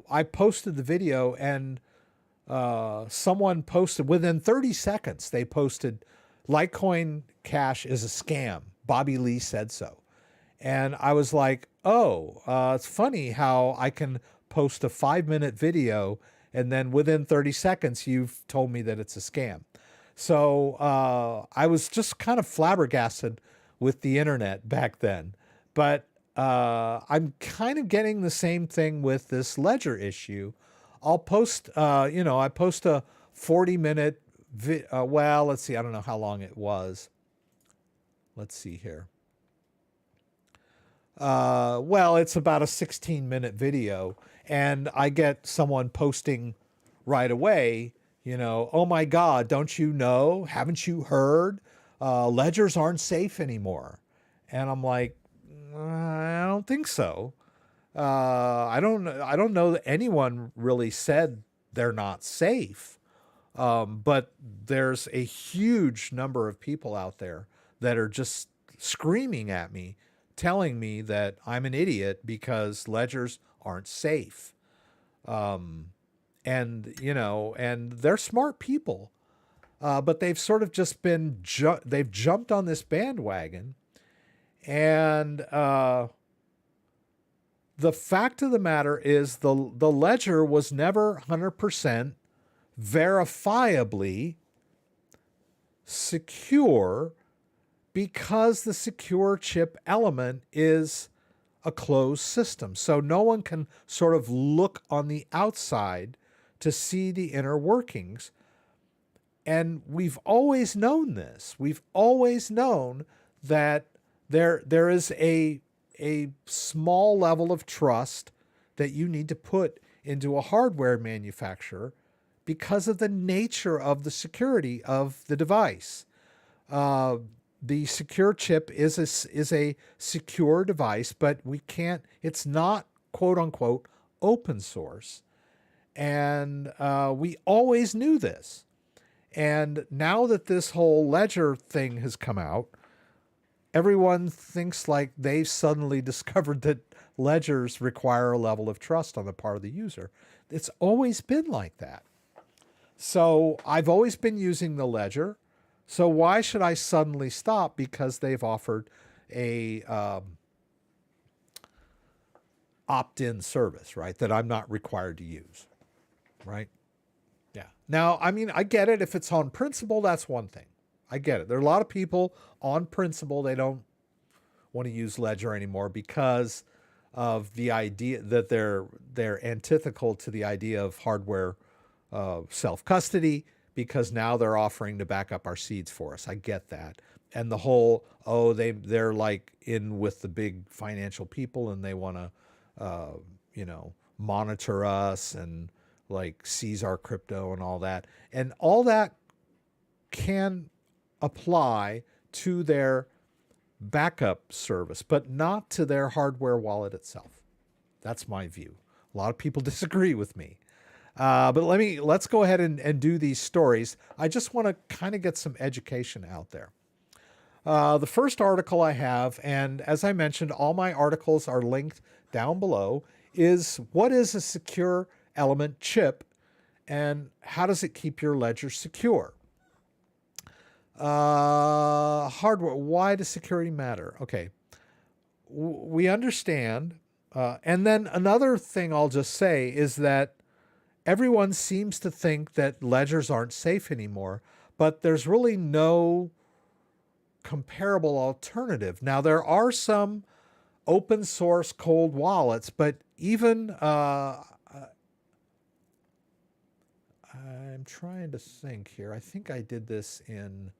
I posted the video, and someone posted within 30 seconds, they posted, Litecoin Cash is a scam. Bobby Lee said so. And I was like, oh, it's funny how I can post a 5-minute video, and then within 30 seconds, you've told me that it's a scam. So I was just kind of flabbergasted with the internet back then. But I'm kind of getting the same thing with this ledger issue. I'll post, I post a 40-minute, well, let's see, I don't know how long it was. Let's see here. Well, it's about a 16-minute video, and I get someone posting right away, oh my God, don't you know? Haven't you heard? Ledgers aren't safe anymore. And I'm like, I don't think so. I don't know that anyone really said they're not safe. But there's a huge number of people out there that are just screaming at me, telling me that I'm an idiot because ledgers aren't safe. and and they're smart people, but they've sort of just been they've jumped on this bandwagon, and the fact of the matter is the ledger was never 100% verifiably secure, because the secure chip element is a closed system. So no one can sort of look on the outside to see the inner workings. And we've always known this. We've always known that there is a small level of trust that you need to put into a hardware manufacturer because of the nature of the security of the device. The secure chip is a secure device, but it's not quote unquote open source. And we always knew this. And now that this whole ledger thing has come out, everyone thinks like they've suddenly discovered that ledgers require a level of trust on the part of the user. It's always been like that. So I've always been using the ledger. So why should I suddenly stop because they've offered a opt-in service, right, that I'm not required to use, right? Yeah. Now, I mean, I get it. If it's on principle, that's one thing. I get it. There are a lot of people on principle, they don't want to use ledger anymore because of the idea that they're antithetical to the idea of hardware self-custody, because now they're offering to back up our seeds for us. I get that. And the whole, they're like in with the big financial people and they want to, monitor us and like seize our crypto and all that. And all that can apply to their backup service, but not to their hardware wallet itself. That's my view. A lot of people disagree with me. But let's go ahead and do these stories. I just want to kind of get some education out there. The first article I have, and as I mentioned, all my articles are linked down below, is what is a secure element chip and how does it keep your ledger secure? Hardware, why does security matter? Okay, we understand. And then another thing I'll just say is that everyone seems to think that ledgers aren't safe anymore, but there's really no comparable alternative. Now, there are some open source cold wallets, but even I'm trying to think here. I think I did this in,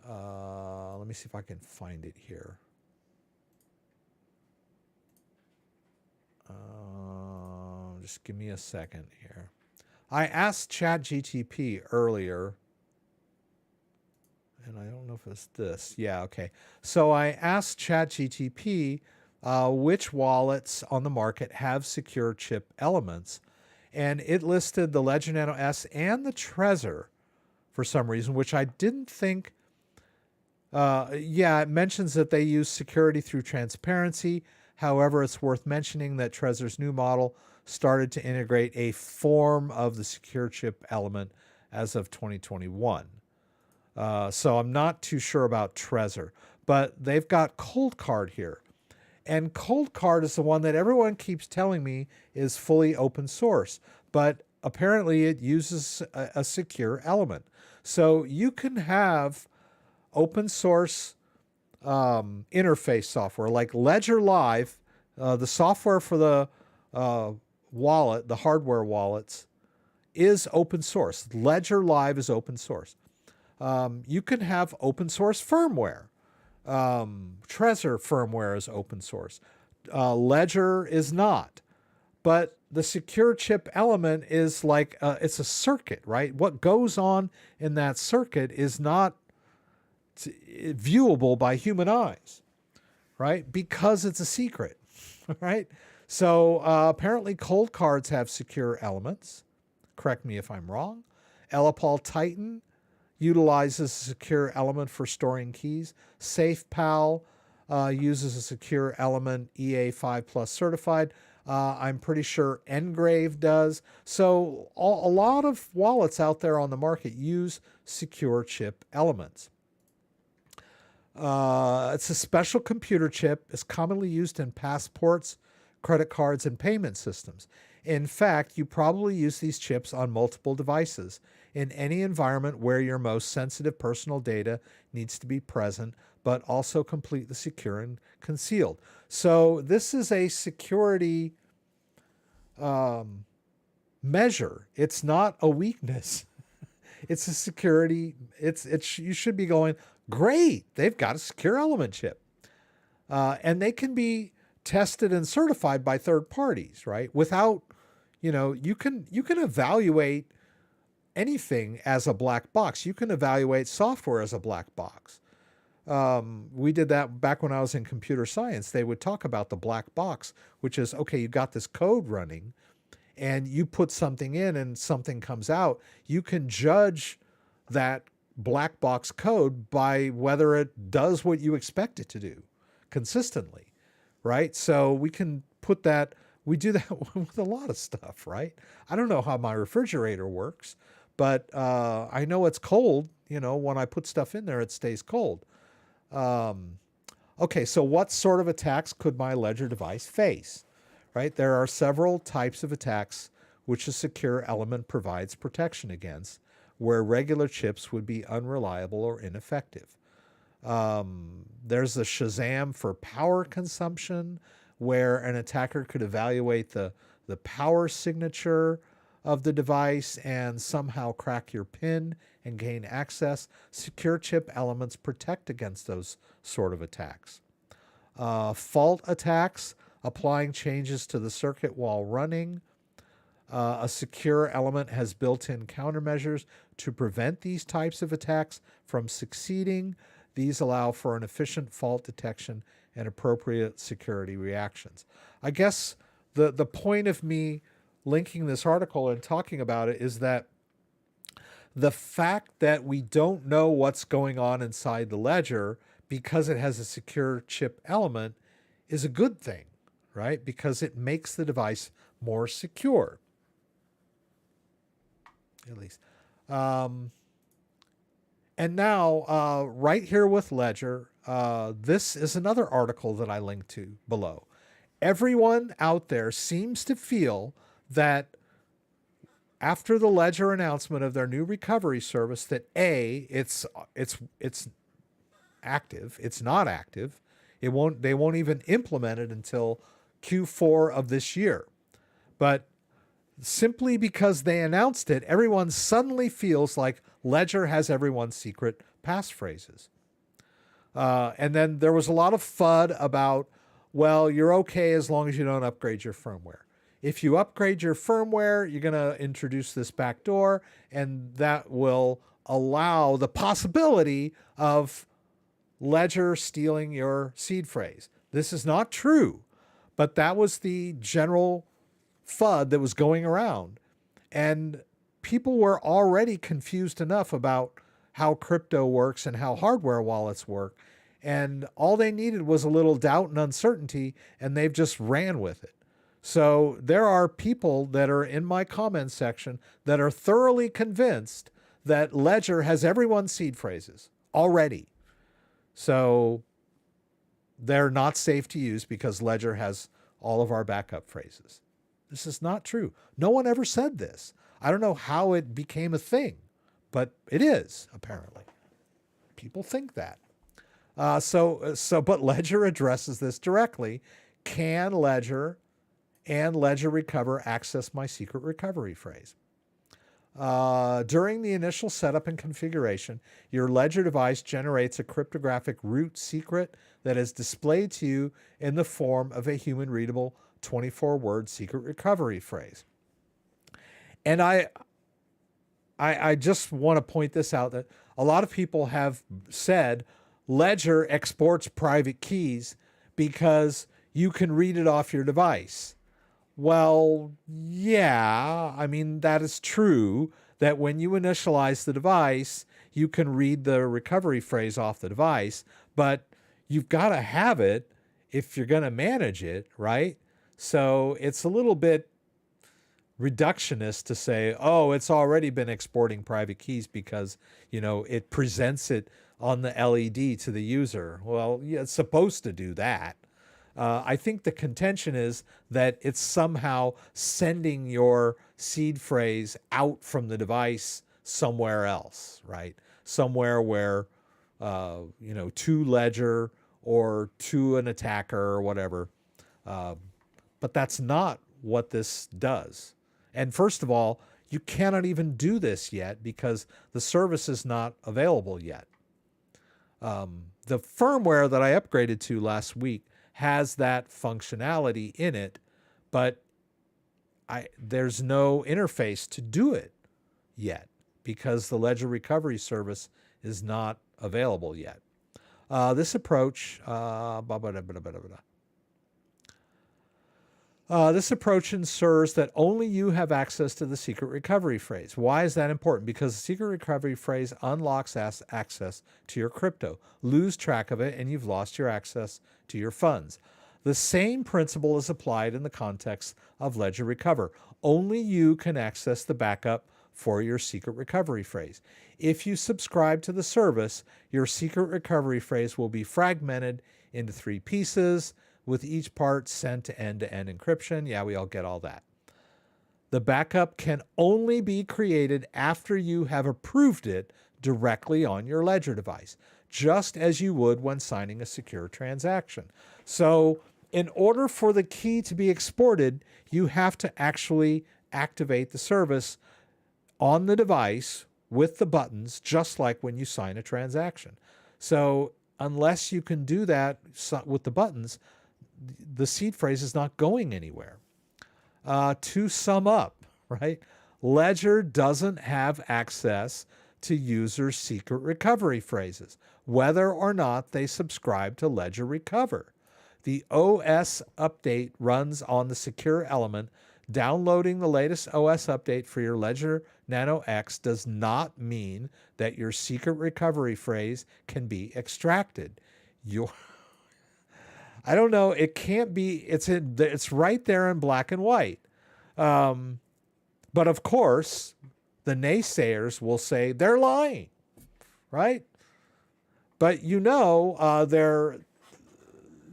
let me see if I can find it here. Just give me a second here. I asked ChatGPT earlier, and I don't know if it's this. Yeah, okay. So I asked ChatGPT which wallets on the market have secure chip elements, and it listed the Ledger Nano S and the Trezor for some reason, which I didn't think. Yeah, it mentions that they use security through transparency. However, it's worth mentioning that Trezor's new model started to integrate a form of the secure chip element as of 2021. So I'm not too sure about Trezor, but they've got Cold Card here. And Cold Card is the one that everyone keeps telling me is fully open source, but apparently it uses a secure element. So you can have open source interface software like Ledger Live, the software for the wallet, the hardware wallets, is open source. Ledger Live is open source. You can have open source firmware. Trezor firmware is open source. Ledger is not. But the secure chip element is like, it's a circuit, right? What goes on in that circuit is not viewable by human eyes, right? Because it's a secret, right? So apparently cold cards have secure elements. Correct me if I'm wrong. Uphold Titan utilizes a secure element for storing keys. SafePal uses a secure element EA5 Plus certified. I'm pretty sure Engrave does. So a lot of wallets out there on the market use secure chip elements. It's a special computer chip. It's commonly used in passports, credit cards, and payment systems. In fact, you probably use these chips on multiple devices in any environment where your most sensitive personal data needs to be present, but also completely secure and concealed. So this is a security measure. It's not a weakness. It's a security. You should be going, great, they've got a secure element chip. And they can be tested and certified by third parties, right? Without, you can evaluate anything as a black box. You can evaluate software as a black box. We did that back when I was in computer science. They would talk about the black box, which is, okay, you got this code running and you put something in and something comes out. You can judge that black box code by whether it does what you expect it to do consistently, right? So we can put that, we do that with a lot of stuff, right? I don't know how my refrigerator works, but I know it's cold. When I put stuff in there, it stays cold. Okay, so what sort of attacks could my ledger device face, right? There are several types of attacks which a secure element provides protection against, where regular chips would be unreliable or ineffective. There's a Shazam for power consumption, where an attacker could evaluate the power signature of the device and somehow crack your PIN and gain access. Secure chip elements protect against those sort of attacks. Fault attacks, applying changes to the circuit while running. A secure element has built-in countermeasures to prevent these types of attacks from succeeding. These allow for an efficient fault detection and appropriate security reactions. I guess the point of me linking this article and talking about it is that the fact that we don't know what's going on inside the ledger because it has a secure chip element is a good thing, right? Because it makes the device more secure, at least. And now, right here with Ledger, this is another article that I linked to below. Everyone out there seems to feel that after the Ledger announcement of their new recovery service, that it's active. It's not active. They won't even implement it until Q4 of this year. But simply because they announced it, everyone suddenly feels like Ledger has everyone's secret passphrases. And then there was a lot of FUD about, well, you're okay as long as you don't upgrade your firmware. If you upgrade your firmware, you're going to introduce this backdoor, and that will allow the possibility of Ledger stealing your seed phrase. This is not true, but that was the general FUD that was going around. And people were already confused enough about how crypto works and how hardware wallets work. And all they needed was a little doubt and uncertainty, and they've just ran with it. So there are people that are in my comments section that are thoroughly convinced that Ledger has everyone's seed phrases already. So they're not safe to use because Ledger has all of our backup phrases. This is not true. No one ever said this. I don't know how it became a thing, but it is, apparently. People think that. But Ledger addresses this directly. Can Ledger and Ledger Recover access my secret recovery phrase? During the initial setup and configuration, your Ledger device generates a cryptographic root secret that is displayed to you in the form of a human-readable 24-word secret recovery phrase. And I just want to point this out, that a lot of people have said Ledger exports private keys because you can read it off your device. Well, yeah, I mean, that is true, that when you initialize the device, you can read the recovery phrase off the device, but you've got to have it if you're going to manage it, right? So it's a little bit reductionist to say, oh, it's already been exporting private keys because, it presents it on the LED to the user. Well, yeah, it's supposed to do that. I think the contention is that it's somehow sending your seed phrase out from the device somewhere else, right? Somewhere where, to ledger or to an attacker or whatever. But that's not what this does. And first of all, you cannot even do this yet because the service is not available yet. The firmware that I upgraded to last week has that functionality in it, but there's no interface to do it yet because the ledger recovery service is not available yet. This approach, this approach ensures that only you have access to the secret recovery phrase. Why is that important? Because the secret recovery phrase unlocks access to your crypto. Lose track of it and you've lost your access to your funds. The same principle is applied in the context of Ledger Recover. Only you can access the backup for your secret recovery phrase. If you subscribe to the service, your secret recovery phrase will be fragmented into 3 pieces, with each part sent to end-to-end encryption. Yeah, we all get all that. The backup can only be created after you have approved it directly on your Ledger device, just as you would when signing a secure transaction. So in order for the key to be exported, you have to actually activate the service on the device with the buttons, just like when you sign a transaction. So unless you can do that with the buttons, the seed phrase is not going anywhere. To sum up, right? Ledger doesn't have access to users' secret recovery phrases, whether or not they subscribe to Ledger Recover. The OS update runs on the secure element. Downloading the latest OS update for your Ledger Nano X does not mean that your secret recovery phrase can be extracted. I don't know. It can't be. It's right there in black and white. But of course, the naysayers will say they're lying, right? But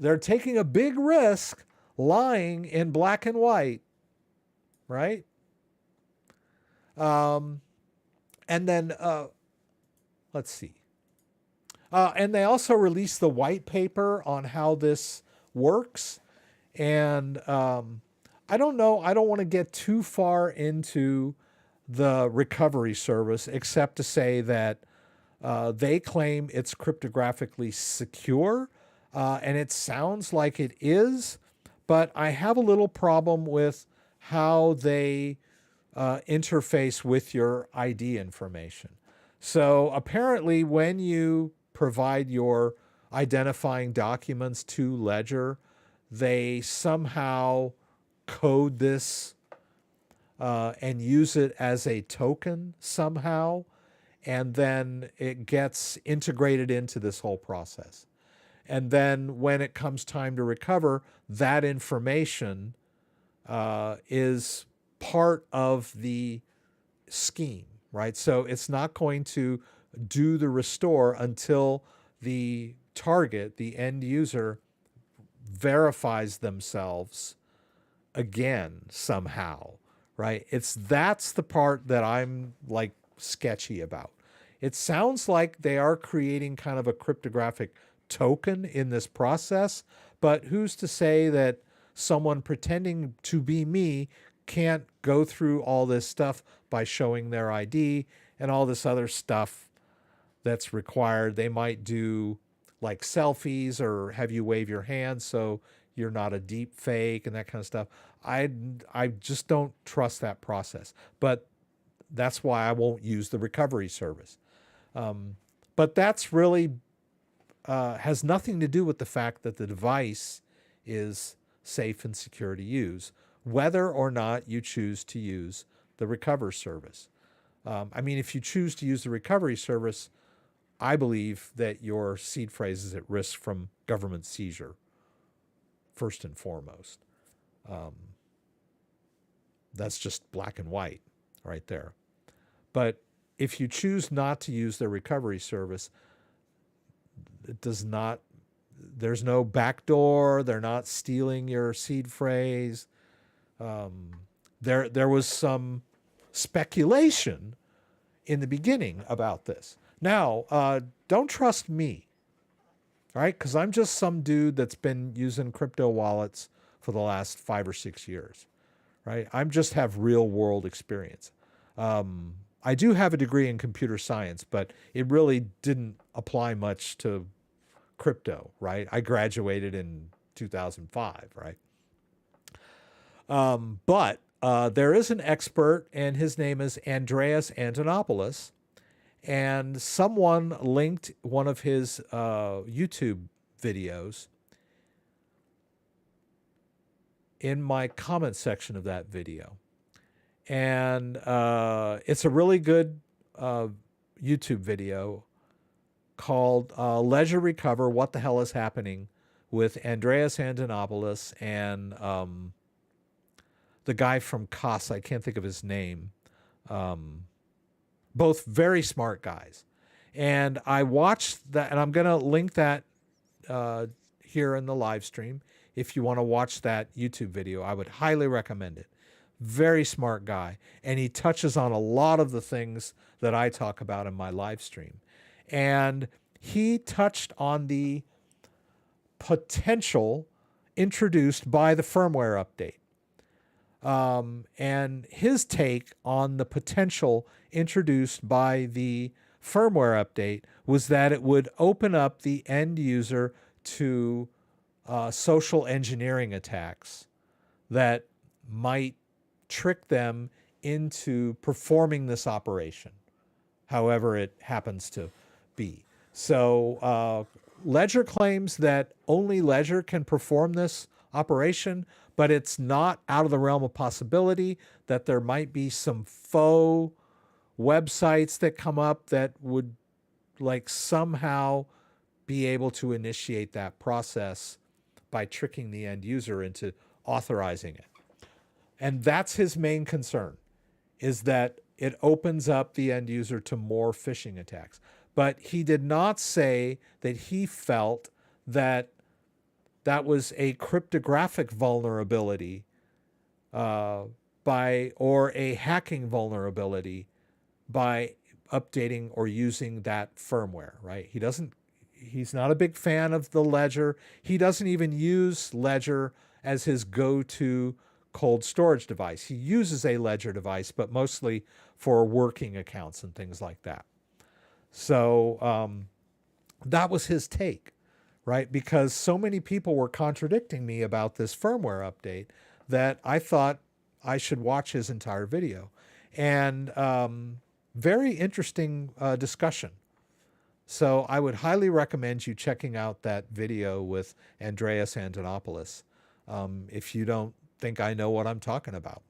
they're taking a big risk lying in black and white, right? And then let's see. And they also released the white paper on how this works. And I don't know. I don't want to get too far into the recovery service, except to say that they claim it's cryptographically secure. And it sounds like it is. But I have a little problem with how they interface with your ID information. So apparently when you provide your identifying documents to Ledger, they somehow code this and use it as a token somehow, and then it gets integrated into this whole process. And then when it comes time to recover, that information is part of the scheme, right? So it's not going to do the restore until the target, the end user, verifies themselves again somehow, right? That's the part that I'm like sketchy about. It sounds like they are creating kind of a cryptographic token in this process, but who's to say that someone pretending to be me can't go through all this stuff by showing their ID and all this other stuff that's required. They might do like selfies or have you wave your hand so you're not a deep fake and that kind of stuff. I just don't trust that process. But that's why I won't use the recovery service. But that's really has nothing to do with the fact that the device is safe and secure to use, whether or not you choose to use the recover service. I mean, if you choose to use the recovery service, I believe that your seed phrase is at risk from government seizure, first and foremost. That's just black and white right there. But if you choose not to use their recovery service, it does not, there's no backdoor. They're not stealing your seed phrase. There was some speculation in the beginning about this. Now, don't trust me, right? Because I'm just some dude that's been using crypto wallets for the last 5 or 6 years, right? I just have real world experience. I do have a degree in computer science, but it really didn't apply much to crypto, right? I graduated in 2005, right? But there is an expert, and his name is Andreas Antonopoulos, and someone linked one of his YouTube videos in my comment section of that video. And it's a really good YouTube video called Ledger Recover, What the Hell is Happening, with Andreas Antonopoulos and the guy from CAS, I can't think of his name. Both very smart guys. And I watched that, and I'm going to link that here in the live stream. If you want to watch that YouTube video, I would highly recommend it. Very smart guy. And he touches on a lot of the things that I talk about in my live stream. And he touched on the potential introduced by the firmware update. And his take on the potential introduced by the firmware update was that it would open up the end user to social engineering attacks that might trick them into performing this operation, however it happens to be. So Ledger claims that only Ledger can perform this operation, but it's not out of the realm of possibility that there might be some faux websites that come up that would like somehow be able to initiate that process by tricking the end user into authorizing it. And that's his main concern, is that it opens up the end user to more phishing attacks. But he did not say that he felt that that was a cryptographic vulnerability or a hacking vulnerability by updating or using that firmware, right? He's not a big fan of the Ledger. He doesn't even use Ledger as his go-to cold storage device. He uses a Ledger device, but mostly for working accounts and things like that. So that was his take, right? Because so many people were contradicting me about this firmware update that I thought I should watch his entire video. And very interesting discussion. So I would highly recommend you checking out that video with Andreas Antonopoulos. If you don't think I know what I'm talking about,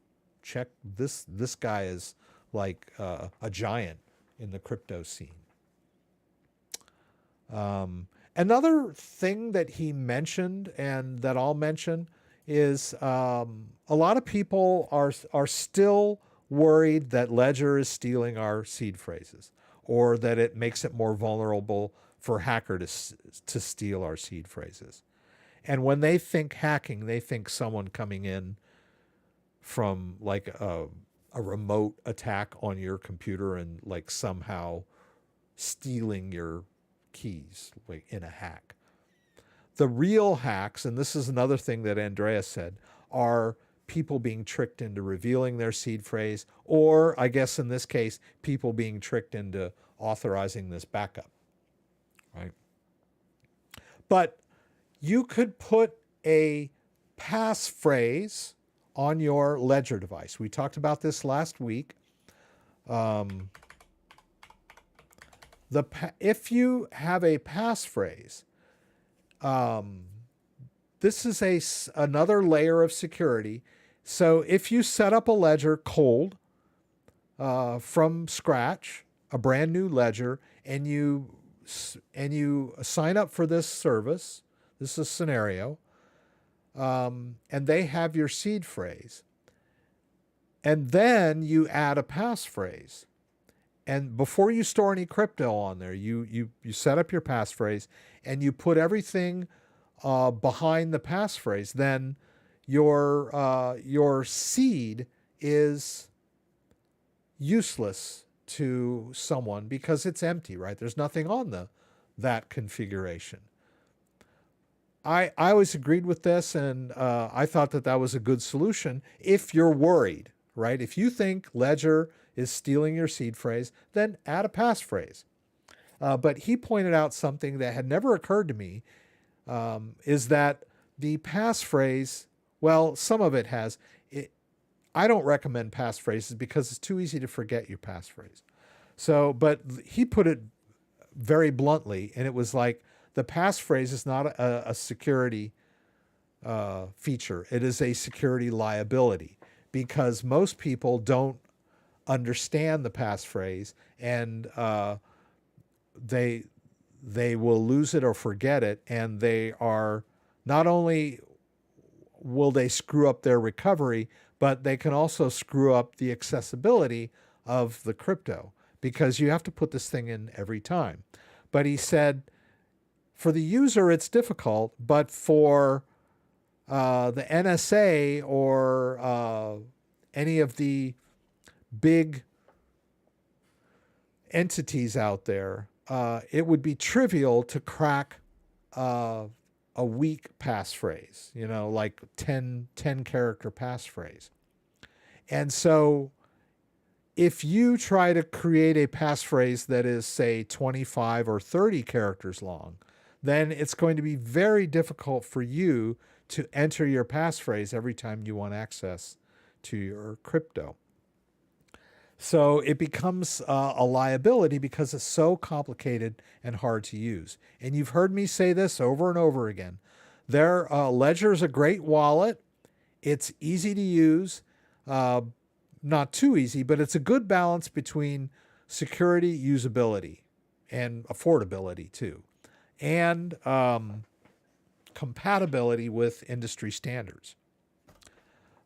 check this. This guy is like a giant in the crypto scene. Another thing that he mentioned, and that I'll mention, is a lot of people are still worried that Ledger is stealing our seed phrases, or that it makes it more vulnerable for hacker to steal our seed phrases. And when they think hacking, they think someone coming in from like a remote attack on your computer and like somehow stealing your keys like in a hack. The real hacks, and this is another thing that Andreas said, are people being tricked into revealing their seed phrase, or I guess in this case, people being tricked into authorizing this backup, right? But you could put a passphrase on your Ledger device. We talked about this last week. If you have a passphrase, this is another layer of security. So if you set up a Ledger cold from scratch, a brand new Ledger, and you sign up for this service, this is a scenario, and they have your seed phrase. And then you add a passphrase. And before you store any crypto on there, you set up your passphrase and you put everything behind the passphrase. Then your seed is useless to someone because it's empty, right? There's nothing on that configuration. I always agreed with this, and I thought that was a good solution if you're worried, right? If you think Ledger is stealing your seed phrase, then add a passphrase. But he pointed out something that had never occurred to me, is that the passphrase, well, some of it has. I don't recommend passphrases because it's too easy to forget your passphrase. So, but he put it very bluntly, and it was like, the passphrase is not a security feature. It is a security liability because most people don't understand the passphrase, and they will lose it or forget it, and they are not only will they screw up their recovery, but they can also screw up the accessibility of the crypto because you have to put this thing in every time. But he said, for the user, it's difficult, but for the NSA or any of the big entities out there, it would be trivial to crack a weak passphrase, like 10 character passphrase. And so if you try to create a passphrase that is, say, 25 or 30 characters long, then it's going to be very difficult for you to enter your passphrase every time you want access to your crypto. So it becomes a liability because it's so complicated and hard to use. And you've heard me say this over and over again. Ledger is a great wallet. It's easy to use, not too easy, but it's a good balance between security, usability, and affordability too, and compatibility with industry standards.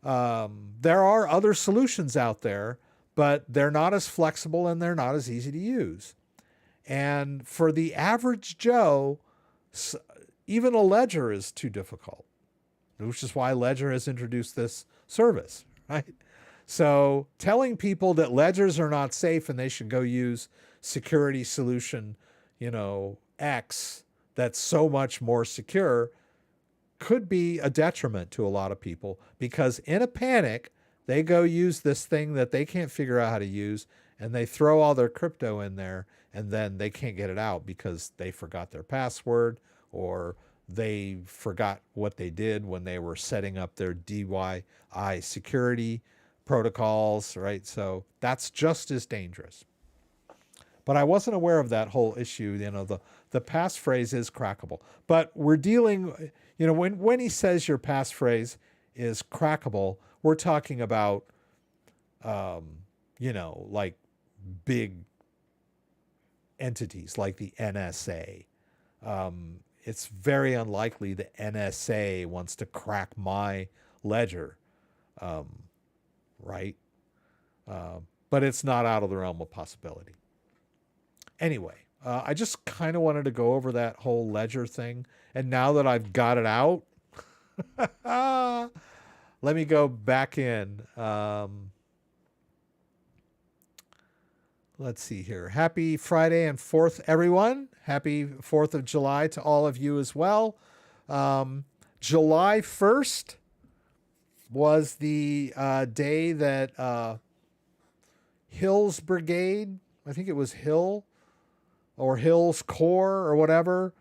There are other solutions out there, but they're not as flexible and they're not as easy to use. And for the average Joe, even a Ledger is too difficult, which is why Ledger has introduced this service, right? So telling people that ledgers are not safe and they should go use security solution, X, that's so much more secure, could be a detriment to a lot of people because in a panic, they go use this thing that they can't figure out how to use, and they throw all their crypto in there, and then they can't get it out because they forgot their password or they forgot what they did when they were setting up their DIY security protocols, right? So that's just as dangerous. But I wasn't aware of that whole issue. The passphrase is crackable, but we're dealing, when he says your passphrase is crackable, we're talking about, like big entities like the NSA. It's very unlikely the NSA wants to crack my ledger, right? But it's not out of the realm of possibility. Anyway, I just kind of wanted to go over that whole ledger thing. And now that I've got it out, let me go back in. Let's see here. Happy Friday and 4th, everyone. Happy 4th of July to all of you as well. July 1st was the day that Hill's Brigade, I think it was Hill or Hill's Corps or whatever,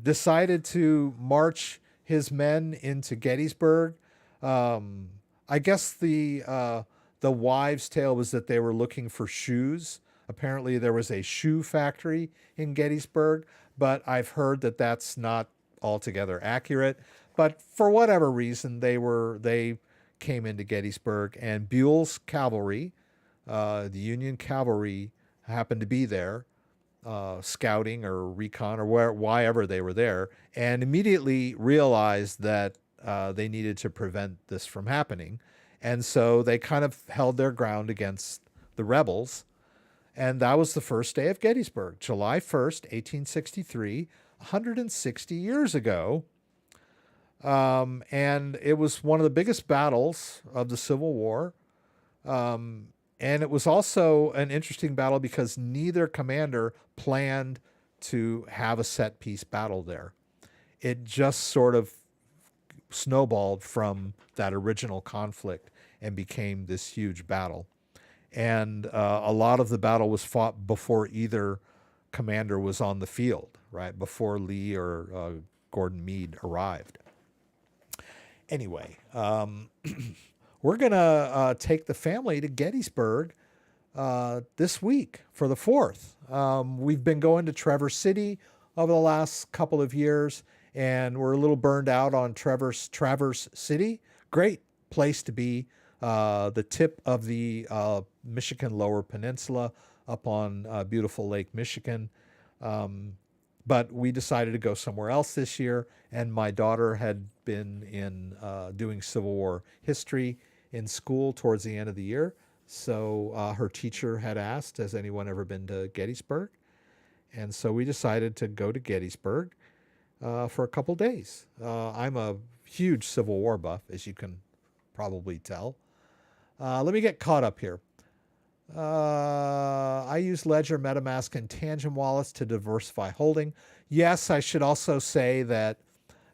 decided to march his men into Gettysburg. I guess the wives' tale was that they were looking for shoes. Apparently there was a shoe factory in Gettysburg, but I've heard that that's not altogether accurate. But for whatever reason, they came into Gettysburg, and Buell's cavalry, the Union cavalry, happened to be there, scouting or recon or wherever they were there, and immediately realized that they needed to prevent this from happening. And so they kind of held their ground against the rebels. And that was the first day of Gettysburg, July 1st, 1863, 160 years ago. And it was one of the biggest battles of the Civil War. And it was also an interesting battle because neither commander planned to have a set piece battle there. It just sort of snowballed from that original conflict and became this huge battle. And a lot of the battle was fought before either commander was on the field, right? Before Lee or Gordon Meade arrived. Anyway, we're going to take the family to Gettysburg this week for the 4th. We've been going to Traverse City over the last couple of years, and we're a little burned out on Traverse City. Great place to be. The tip of the Michigan Lower Peninsula up on beautiful Lake Michigan. But we decided to go somewhere else this year, and my daughter had been in doing Civil War history in school towards the end of the year. So her teacher had asked, has anyone ever been to Gettysburg? And so we decided to go to Gettysburg for a couple days. I'm a huge Civil War buff, as you can probably tell. Let me get caught up here. I use Ledger, MetaMask, and Tangent wallets to diversify holding. Yes, I should also say that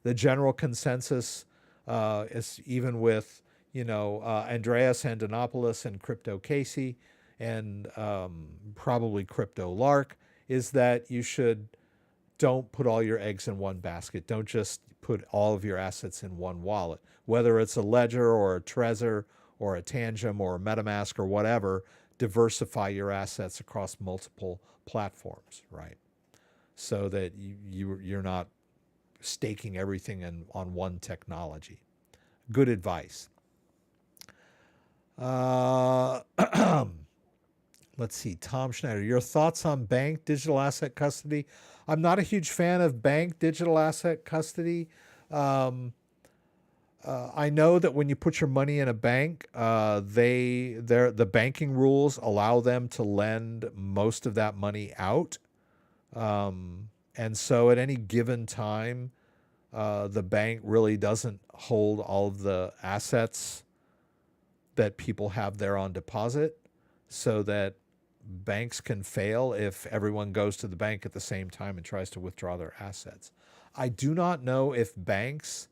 the general consensus is, even with Andreas Antonopoulos and Crypto Casey and probably Crypto Lark, is that you don't put all your eggs in one basket. Don't just put all of your assets in one wallet, whether it's a Ledger or a Trezor or a Tangent or a MetaMask or whatever. Diversify your assets across multiple platforms, right? So that you're not staking everything on one technology. Good advice. Let's see, Tom Schneider, your thoughts on bank digital asset custody? I'm not a huge fan of bank digital asset custody. I know that when you put your money in a bank, the banking rules allow them to lend most of that money out. And so at any given time, the bank really doesn't hold all of the assets that people have there on deposit, so that banks can fail if everyone goes to the bank at the same time and tries to withdraw their assets. I do not know if banks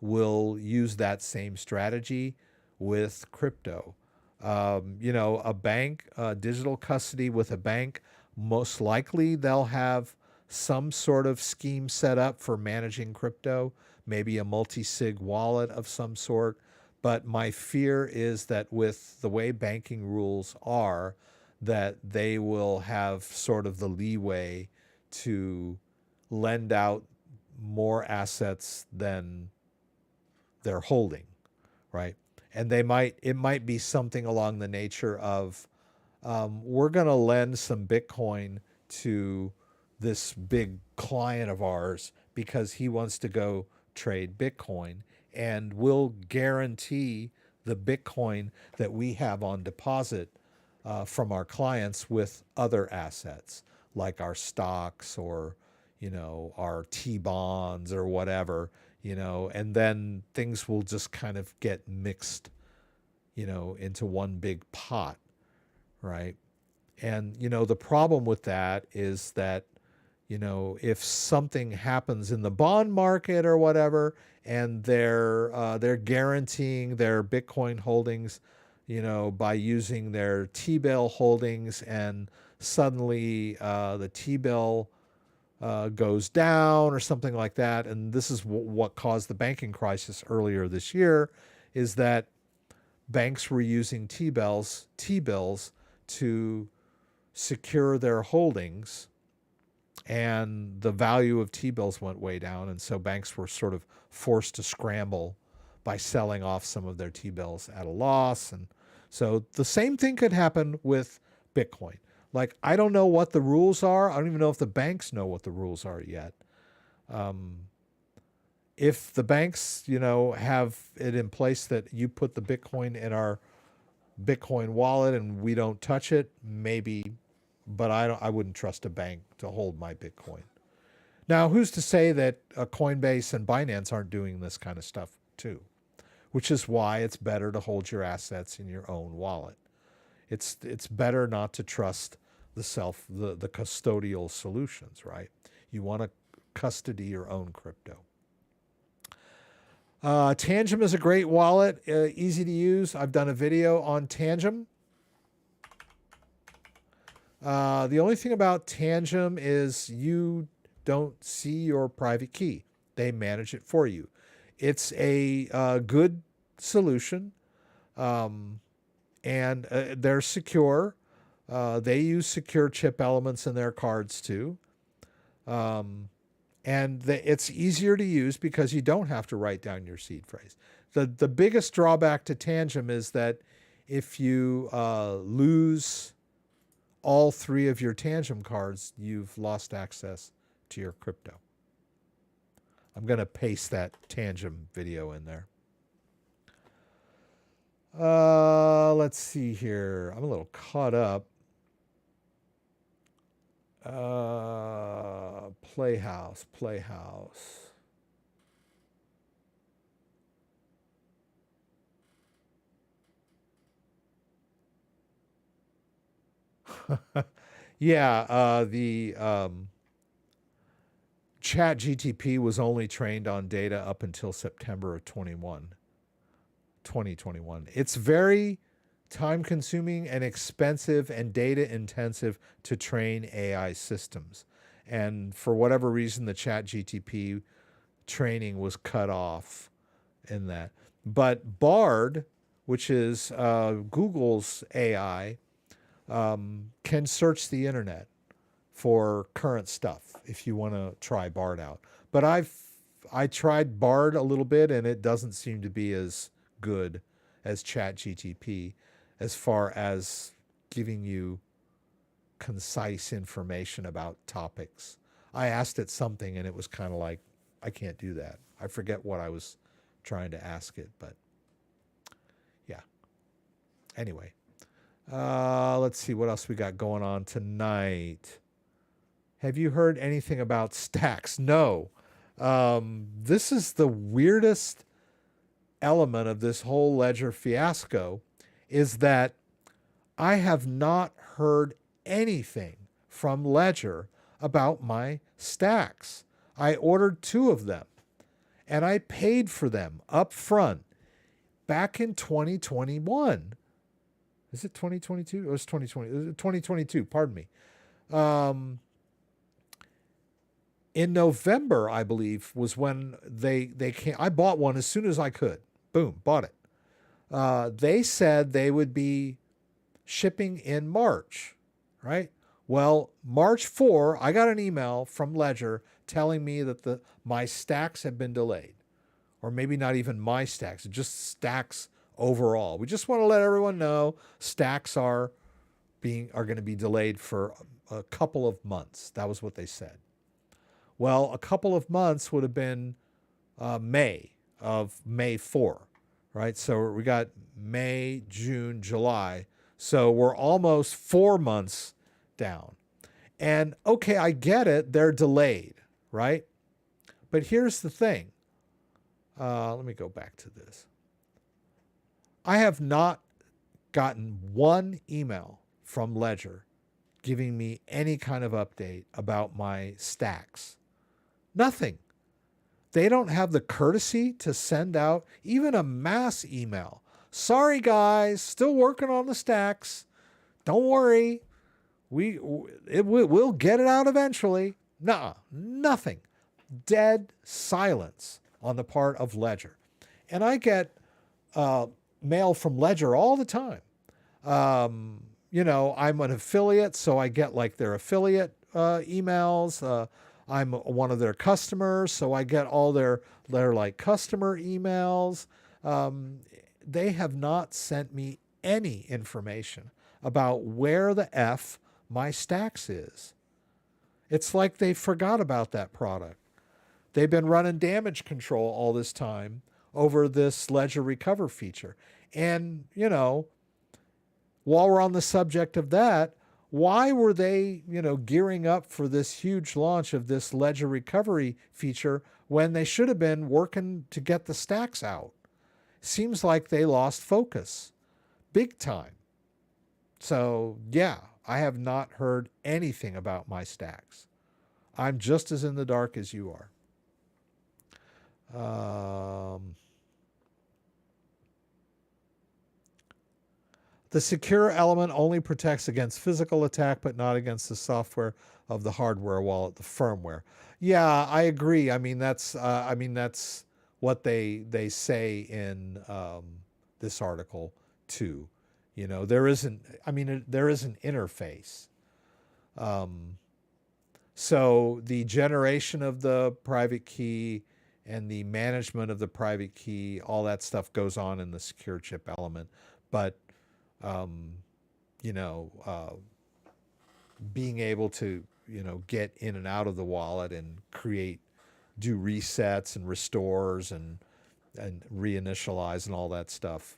will use that same strategy with crypto. A bank, digital custody with a bank, most likely they'll have some sort of scheme set up for managing crypto, maybe a multi-sig wallet of some sort. But my fear is that with the way banking rules are, that they will have sort of the leeway to lend out more assets than they're holding, right? And it might be something along the nature of, we're going to lend some Bitcoin to this big client of ours because he wants to go trade Bitcoin, and we'll guarantee the Bitcoin that we have on deposit from our clients with other assets like our stocks or, our T-bonds or whatever, and then things will just kind of get mixed, into one big pot, right? And, the problem with that is that, if something happens in the bond market or whatever, and they're guaranteeing their Bitcoin holdings, by using their T-bill holdings, and suddenly the T-bill goes down or something like that. And this is what caused the banking crisis earlier this year, is that banks were using T-bills to secure their holdings, and the value of T-bills went way down. And so banks were sort of forced to scramble by selling off some of their T-bills at a loss. And so the same thing could happen with Bitcoin. Like, I don't know what the rules are. I don't even know if the banks know what the rules are yet. if the banks, have it in place that you put the Bitcoin in our Bitcoin wallet and we don't touch it, maybe, but I wouldn't trust a bank to hold my Bitcoin. Now, who's to say that Coinbase and Binance aren't doing this kind of stuff too? Which is why it's better to hold your assets in your own wallet. It's better not to trust the custodial solutions, right? You want to custody your own crypto. Tangem is a great wallet, easy to use. I've done a video on Tangem. The only thing about Tangem is you don't see your private key. They manage it for you. It's a good solution, and they're secure. They use secure chip elements in their cards too. It's easier to use because you don't have to write down your seed phrase. The biggest drawback to Tangem is that if you lose all 3 of your Tangem cards, you've lost access to your crypto. I'm going to paste that Tangem video in there. Let's see here. I'm a little caught up. Playhouse. Yeah, the Chat GTP was only trained on data up until September of 2021. It's very time consuming and expensive and data intensive to train AI systems. And for whatever reason, the Chat GTP training was cut off in that. But Bard, which is Google's AI, can search the internet for current stuff if you want to try Bard out. But I tried Bard a little bit and it doesn't seem to be as good as ChatGTP as far as giving you concise information about topics. I asked it something and it was kind of like, I can't do that. I forget what I was trying to ask it, but yeah. Anyway, let's see what else we got going on tonight. Have you heard anything about stacks? No. This is the weirdest element of this whole Ledger fiasco, is that I have not heard anything from Ledger about my stacks. I ordered 2 of them and I paid for them up front back in 2021. Is it 2022? It was 2020. It was 2022, pardon me. In November, I believe, was when they came. I bought one as soon as I could. Boom, bought it. They said they would be shipping in March, right? Well, March 4, I got an email from Ledger telling me that my stacks had been delayed. Or maybe not even my stacks, just stacks overall. We just want to let everyone know stacks are going to be delayed for a couple of months. That was what they said. Well, a couple of months would have been May 4, right? So we got May, June, July. So we're almost 4 months down. And okay, I get it. They're delayed, right? But here's the thing. Let me go back to this. I have not gotten one email from Ledger giving me any kind of update about my stacks. Nothing. They don't have the courtesy to send out even a mass email. Sorry, guys, still working on the stacks. Don't worry. We'll get it out eventually. Nuh-uh, nothing. Dead silence on the part of Ledger. And I get mail from Ledger all the time. I'm an affiliate, so I get like their affiliate emails. I'm one of their customers, so I get all their like customer emails. They have not sent me any information about where the F my stacks is. It's like they forgot about that product. they've been running damage control all this time over this ledger recover feature. And, you know, while we're on the subject of that, why were they, you know, gearing up for this huge launch of this ledger recovery feature when they should have been working to get the stacks out? Seems like they lost focus big time. So, yeah, I have not heard anything about my stacks. I'm just as in the dark as you are. The secure element only protects against physical attack, but not against the software of the hardware wallet, the firmware. Yeah, I agree. That's what they say in this article too. You know, there isn't. There is an interface. So the generation of the private key and the management of the private key, all that stuff goes on in the secure chip element, but you know, being able to, you know, get in and out of the wallet and do resets and restores and reinitialize and all that stuff,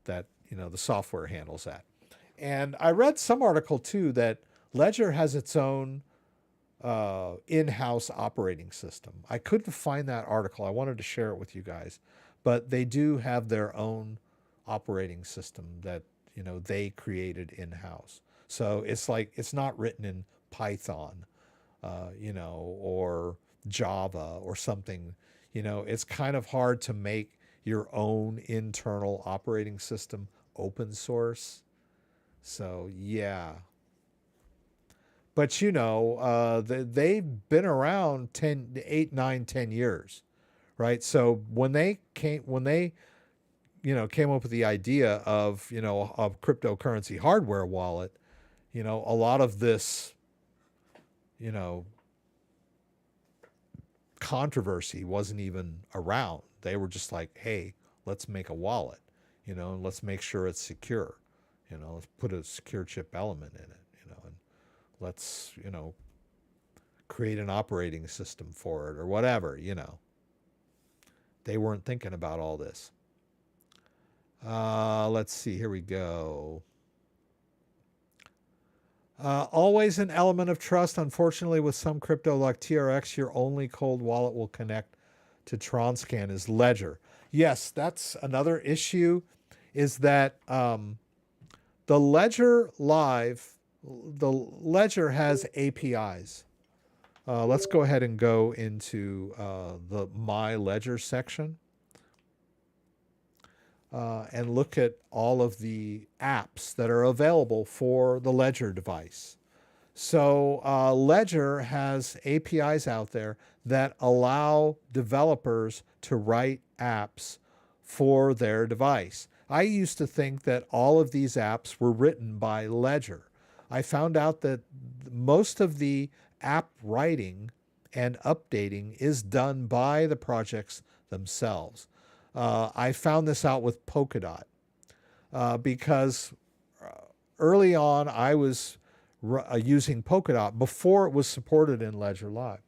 that, you know, the software handles that. And I read some article too that Ledger has its own in-house operating system. I couldn't find that article. I wanted to share it with you guys, but they do have their own operating system that, you know, they created in-house. So it's like, it's not written in Python, you know, or Java or something. You know, it's kind of hard to make your own internal operating system open source. So yeah. But you know, they've been around 8, 9, 10 years, right? So when they you know, came up with the idea of, you know, of cryptocurrency hardware wallet, you know, a lot of this, you know, controversy wasn't even around. They were just like, hey, let's make a wallet, you know, and let's make sure it's secure. You know, let's put a secure chip element in it, you know, and let's, you know, create an operating system for it or whatever, you know. They weren't thinking about all this. Let's see, here we go. Always an element of trust. Unfortunately, with some crypto like TRX, your only cold wallet will connect to Tronscan is Ledger. Yes, that's another issue, is that the Ledger has APIs. Let's go ahead and go into the My Ledger section. And look at all of the apps that are available for the Ledger device. So Ledger has APIs out there that allow developers to write apps for their device. I used to think that all of these apps were written by Ledger. I found out that most of the app writing and updating is done by the projects themselves. I found this out with Polkadot because early on I was using Polkadot before it was supported in Ledger Live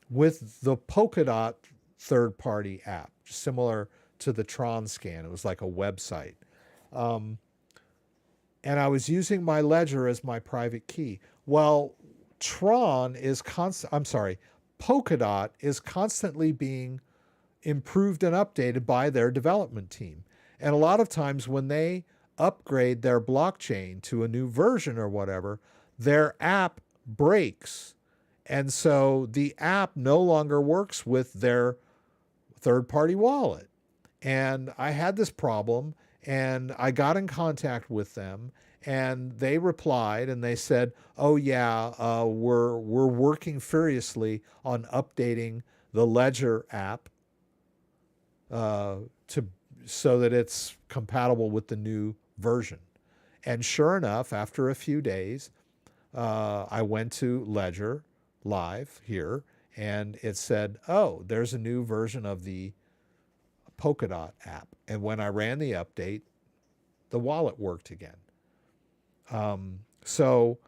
with the Polkadot third-party app, similar to the Tronscan. It was like a website. And I was using my Ledger as my private key. Well, Polkadot is constantly being improved and updated by their development team. And a lot of times when they upgrade their blockchain to a new version or whatever, their app breaks. And so the app no longer works with their third-party wallet. And I had this problem, and I got in contact with them, and they replied and they said, oh yeah, we're working furiously on updating the Ledger app so that it's compatible with the new version. And sure enough, after a few days, I went to Ledger Live here, and it said, oh, there's a new version of the Polkadot app. And when I ran the update, the wallet worked again. So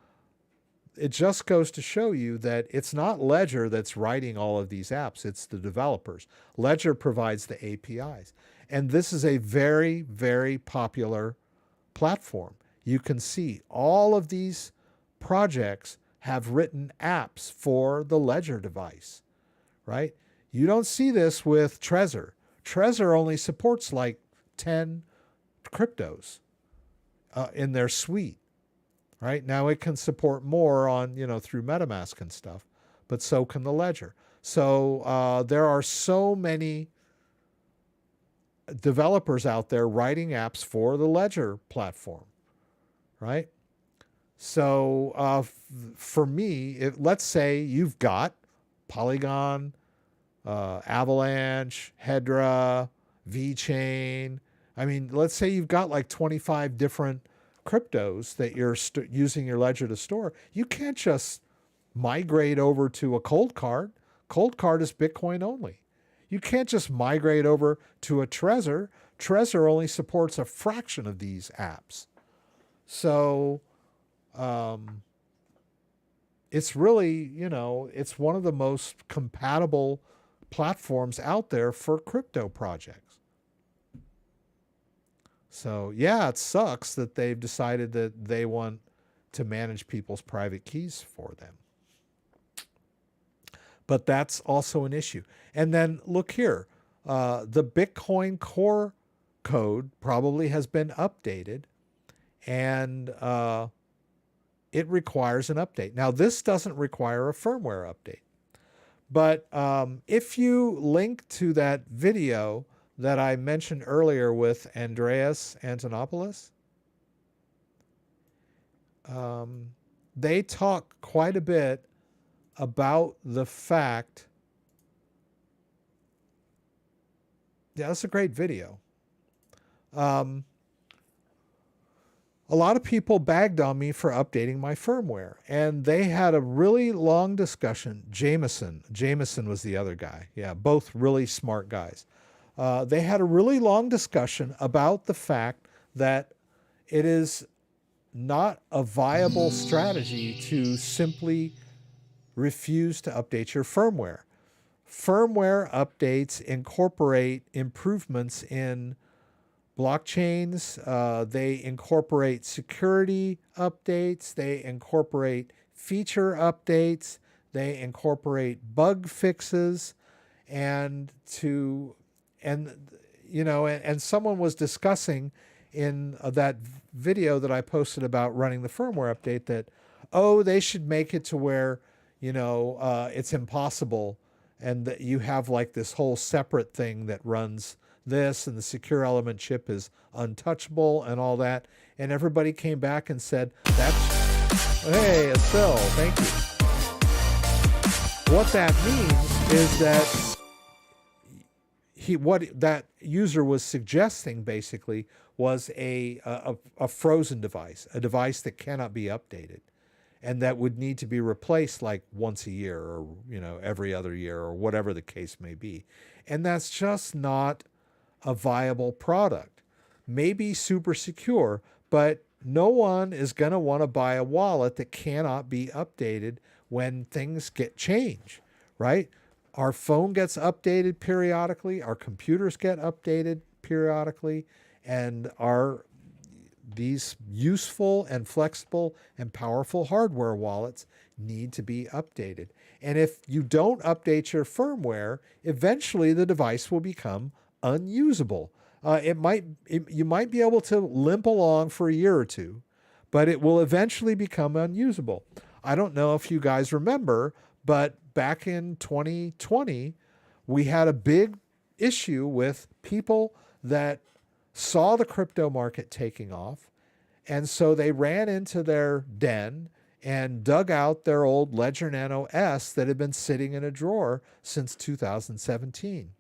it just goes to show you that it's not Ledger that's writing all of these apps, it's the developers. Ledger provides the APIs. And this is a very, very popular platform. You can see all of these projects have written apps for the Ledger device, right? You don't see this with Trezor. Trezor only supports like 10 cryptos in their suite. Right now, it can support more on, through MetaMask and stuff, but so can the Ledger. So there are so many developers out there writing apps for the Ledger platform, right? So for me, let's say you've got Polygon, Avalanche, Hedera, VeChain. I mean, let's say you've got like 25 different cryptos that you're using your Ledger to store. You can't just migrate over to a cold card. Cold card is Bitcoin only. You can't just migrate over to a Trezor. Trezor only supports a fraction of these apps. So it's really, it's one of the most compatible platforms out there for crypto projects. So yeah, it sucks that they've decided that they want to manage people's private keys for them. But that's also an issue. And then look here, the Bitcoin core code probably has been updated, and it requires an update. Now, this doesn't require a firmware update. But if you link to that video that I mentioned earlier with Andreas Antonopoulos, they talk quite a bit about the fact, yeah, that's a great video. A lot of people bagged on me for updating my firmware, and they had a really long discussion. Jameson was the other guy. Yeah, both really smart guys. They had a really long discussion about the fact that it is not a viable strategy to simply refuse to update your firmware. Firmware updates incorporate improvements in blockchains. They incorporate security updates. They incorporate feature updates. They incorporate bug fixes. And someone was discussing in that video that I posted about running the firmware update that, they should make it to where, it's impossible, and that you have like this whole separate thing that runs this, and the secure element chip is untouchable and all that. And everybody came back and said, hey, it's Phil, thank you. What that means is that what that user was suggesting basically was a frozen device, a device that cannot be updated, and that would need to be replaced like once a year, or every other year, or whatever the case may be. And that's just not a viable product. Maybe super secure, but no one is going to want to buy a wallet that cannot be updated when things change, right? Our phone gets updated periodically, our computers get updated periodically, and these useful and flexible and powerful hardware wallets need to be updated. And if you don't update your firmware, eventually the device will become unusable. You might be able to limp along for a year or two, but it will eventually become unusable. I don't know if you guys remember, but back in 2020, we had a big issue with people that saw the crypto market taking off, and so they ran into their den and dug out their old Ledger Nano S that had been sitting in a drawer since 2017.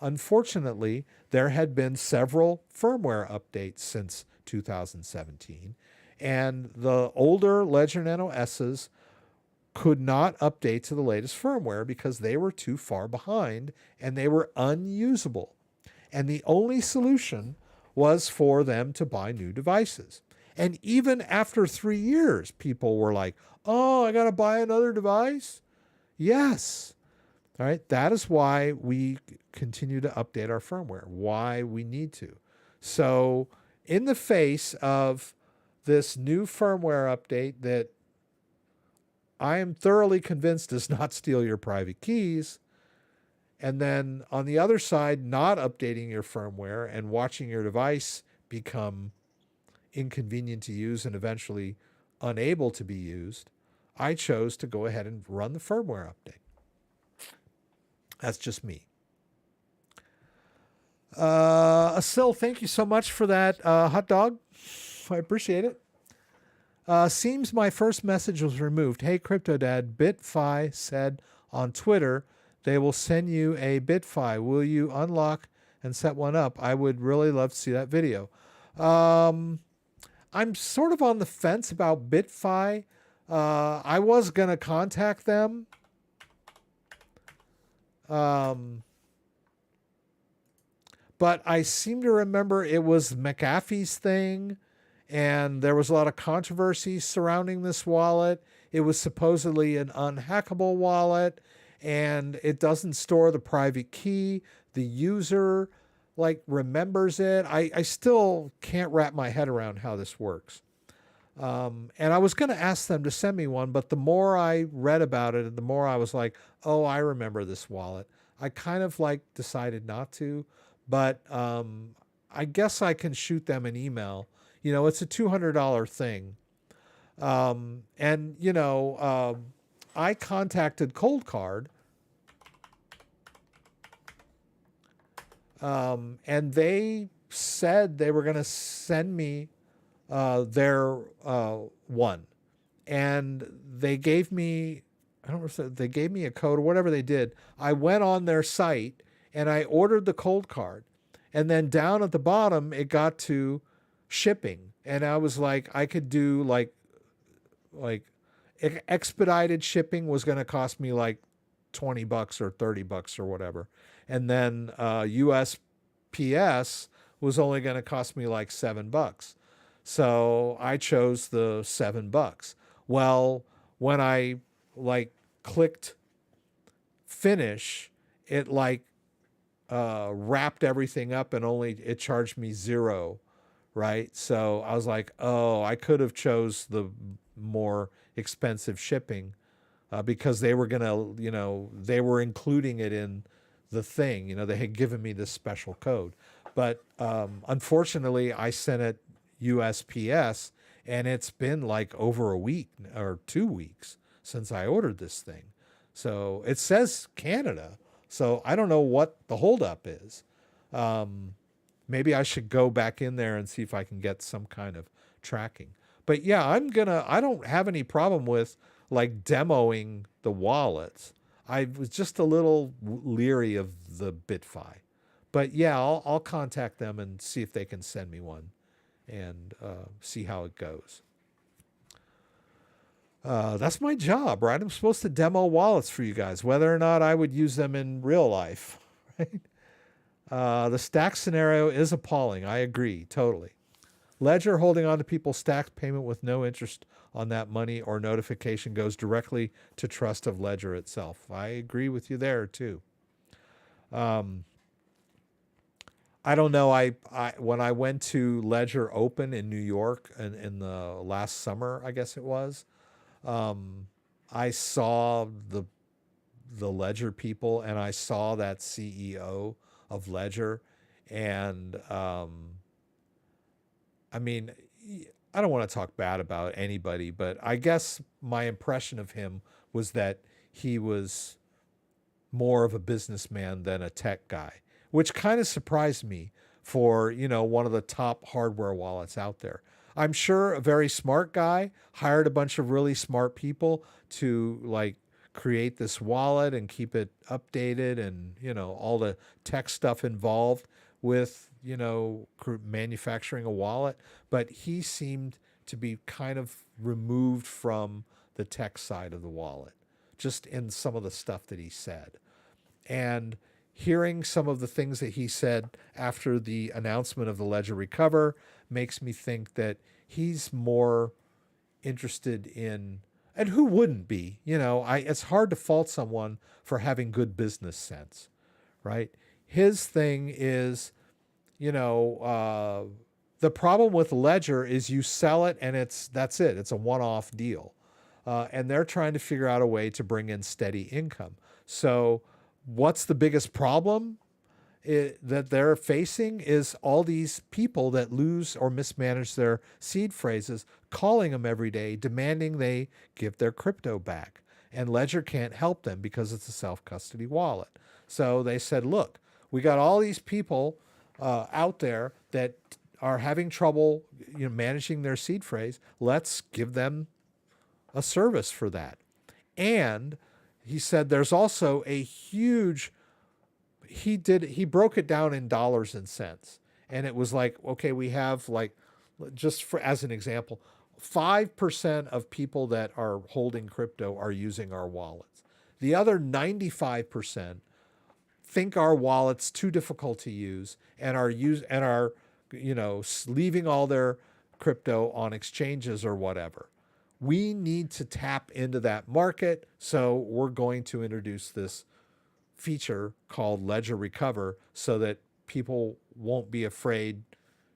Unfortunately, there had been several firmware updates since 2017, and the older Ledger Nano S's could not update to the latest firmware because they were too far behind and they were unusable. And the only solution was for them to buy new devices. And even after 3 years, people were like, oh, I got to buy another device? Yes. All right. That is why we continue to update our firmware, why we need to. So, in the face of this new firmware update that I am thoroughly convinced does not steal your private keys, and then on the other side, not updating your firmware and watching your device become inconvenient to use and eventually unable to be used, I chose to go ahead and run the firmware update. That's just me. Asil, thank you so much for that hot dog. I appreciate it. Seems my first message was removed. Hey, CryptoDad, BitFi said on Twitter they will send you a BitFi. Will you unlock and set one up? I would really love to see that video. I'm sort of on the fence about BitFi. I was going to contact them. But I seem to remember it was McAfee's thing, and there was a lot of controversy surrounding this wallet. It was supposedly an unhackable wallet, and it doesn't store the private key. The user remembers it. I still can't wrap my head around how this works. And I was going to ask them to send me one, but the more I read about it, the more I was like, oh, I remember this wallet. I kind of decided not to, but I guess I can shoot them an email. It's a $200 thing. I contacted Cold Card, and they said they were going to send me their one, and they gave me, I don't know if they gave me a code or whatever they did. I went on their site and I ordered the Cold Card, and then down at the bottom it got to shipping, and I was like, I could do like expedited shipping was going to cost me like $20 or $30 or whatever, and then USPS was only going to cost me like $7. So I chose the $7. Well, when I clicked finish, it wrapped everything up and it charged me $0, right? So I was like, oh, I could have chose the more expensive shipping because they were gonna, they were including it in the thing. They had given me this special code, but unfortunately, I sent it USPS, and it's been over a week or 2 weeks since I ordered this thing. So it says Canada. So I don't know what the holdup is. Maybe I should go back in there and see if I can get some kind of tracking. But yeah, I don't have any problem with demoing the wallets. I was just a little leery of the BitFi. But yeah, I'll contact them and see if they can send me one and see how it goes. That's my job, right? I'm supposed to demo wallets for you guys, whether or not I would use them in real life, right? The stack scenario is appalling. I agree, totally. Ledger holding on to people's stacked payment with no interest on that money or notification goes directly to trust of Ledger itself. I agree with you there, too. I don't know. I when I went to Ledger Open in New York in the last summer, I guess it was, I saw the Ledger people, and I saw that CEO of Ledger, and I mean, I don't want to talk bad about anybody, but I guess my impression of him was that he was more of a businessman than a tech guy, which kind of surprised me for, one of the top hardware wallets out there. I'm sure a very smart guy hired a bunch of really smart people to create this wallet and keep it updated and, all the tech stuff involved with, manufacturing a wallet. But he seemed to be kind of removed from the tech side of the wallet, just in some of the stuff that he said. And hearing some of the things that he said after the announcement of the Ledger Recover makes me think that he's more interested in, and who wouldn't be? It's hard to fault someone for having good business sense, right? His thing is, the problem with Ledger is you sell it and that's it. It's a one-off deal. And they're trying to figure out a way to bring in steady income. So what's the biggest problem that they're facing is all these people that lose or mismanage their seed phrases, calling them every day, demanding they give their crypto back. And Ledger can't help them because it's a self-custody wallet. So they said, look, we got all these people out there that are having trouble managing their seed phrase. Let's give them a service for that. And he said there's also a huge, he broke it down in dollars and cents. And it was like, okay, we have like, just for as an example, 5% of people that are holding crypto are using our wallets. The other 95% think our wallet's too difficult to use and are leaving all their crypto on exchanges or whatever. We need to tap into that market, so we're going to introduce this feature called Ledger Recover so that people won't be afraid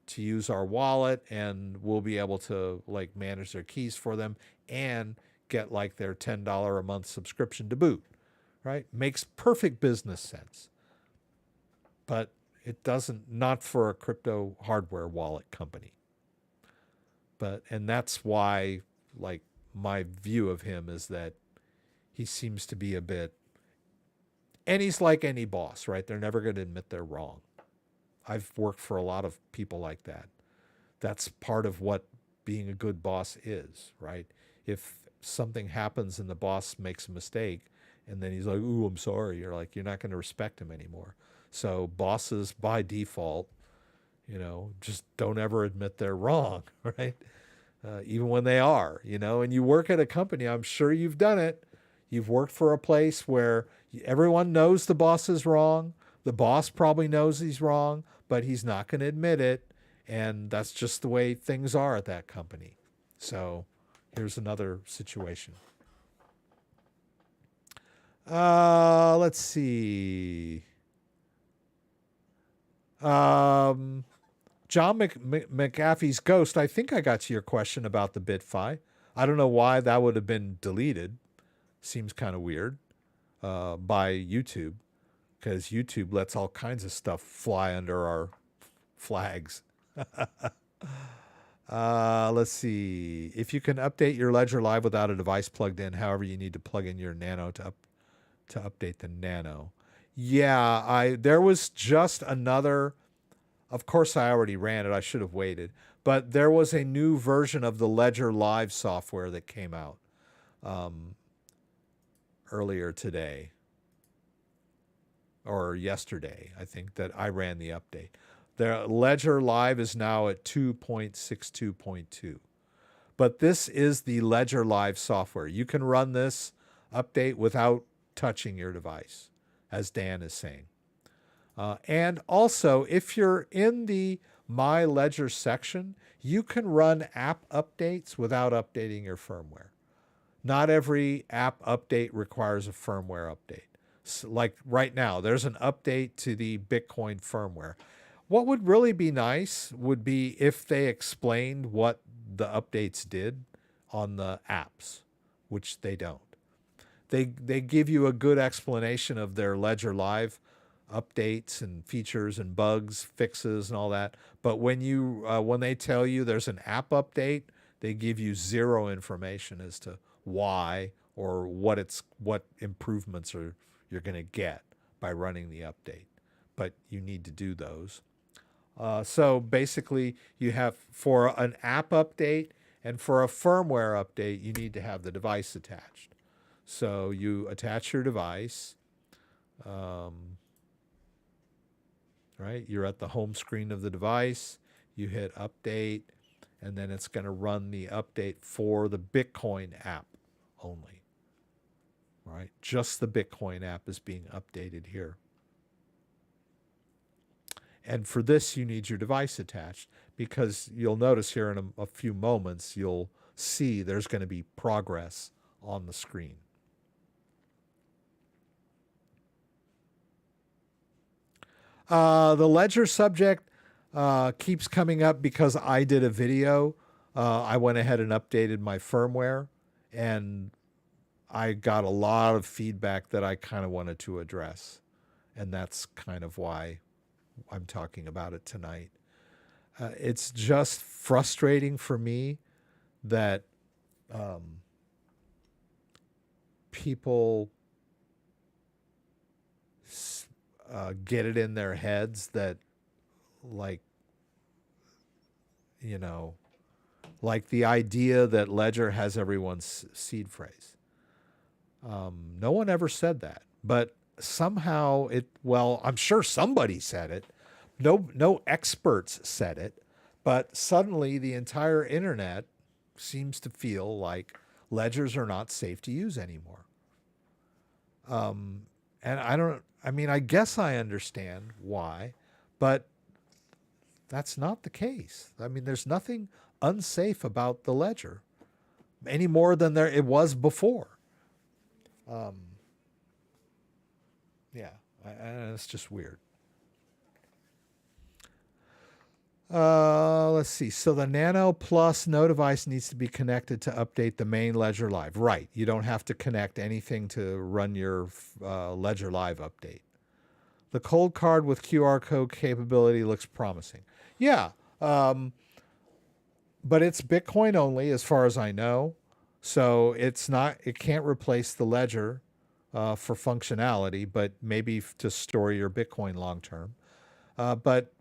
to use our wallet, and we'll be able to like manage their keys for them and get like their $10 a month subscription to boot, right? Makes perfect business sense. But it doesn't, not for a crypto hardware wallet company. And that's why, like, my view of him is that he seems to be a bit, and he's like any boss, right? They're never going to admit they're wrong. I've worked for a lot of people like that. That's part of what being a good boss is, right? If something happens and the boss makes a mistake and then he's like, ooh, I'm sorry, you're like, you're not going to respect him anymore. So bosses by default, just don't ever admit they're wrong, right? Even when they are, and you work at a company, I'm sure you've done it. You've worked for a place where everyone knows the boss is wrong. The boss probably knows he's wrong, but he's not going to admit it. And that's just the way things are at that company. So here's another situation. Let's see. John McAfee's Ghost, I think I got to your question about the BitFi. I don't know why that would have been deleted. Seems kind of weird by YouTube, because YouTube lets all kinds of stuff fly under our flags. Let's see. If you can update your Ledger Live without a device plugged in, however, you need to plug in your Nano to update the Nano. Yeah, there was just another. Of course, I already ran it. I should have waited. But there was a new version of the Ledger Live software that came out earlier today or yesterday, I think, that I ran the update. The Ledger Live is now at 2.62.2. But this is the Ledger Live software. You can run this update without touching your device, as Dan is saying. And also, if you're in the My Ledger section, you can run app updates without updating your firmware. Not every app update requires a firmware update. So like right now, there's an update to the Bitcoin firmware. What would really be nice would be if they explained what the updates did on the apps, which they don't. They give you a good explanation of their Ledger Live updates and features and bugs, fixes, and all that. But when they tell you there's an app update, they give you zero information as to why or what improvements you're going to get by running the update. But you need to do those. So basically, you have, for an app update and for a firmware update, you need to have the device attached. So you attach your device. Right? You're at the home screen of the device. You hit update, and then it's going to run the update for the Bitcoin app only. Right? Just the Bitcoin app is being updated here. And for this, you need your device attached, because you'll notice here in a few moments, you'll see there's going to be progress on the screen. The ledger subject keeps coming up because I did a video. I went ahead and updated my firmware, and I got a lot of feedback that I kind of wanted to address. And that's kind of why I'm talking about it tonight. It's just frustrating for me that people get it in their heads that, like, you know, like the idea that Ledger has everyone's seed phrase. No one ever said that, but somehow well, I'm sure somebody said it. No experts said it, but suddenly the entire internet seems to feel like ledgers are not safe to use anymore. And I guess I understand why, but that's not the case. I mean, there's nothing unsafe about the ledger any more than it was before. It's just weird. Let's see. So the Nano Plus no device needs to be connected to update the main Ledger Live. Right. You don't have to connect anything to run your Ledger Live update. The cold card with QR code capability looks promising. Yeah. But it's Bitcoin only, as far as I know. So it can't replace the Ledger for functionality, but maybe to store your Bitcoin long term. But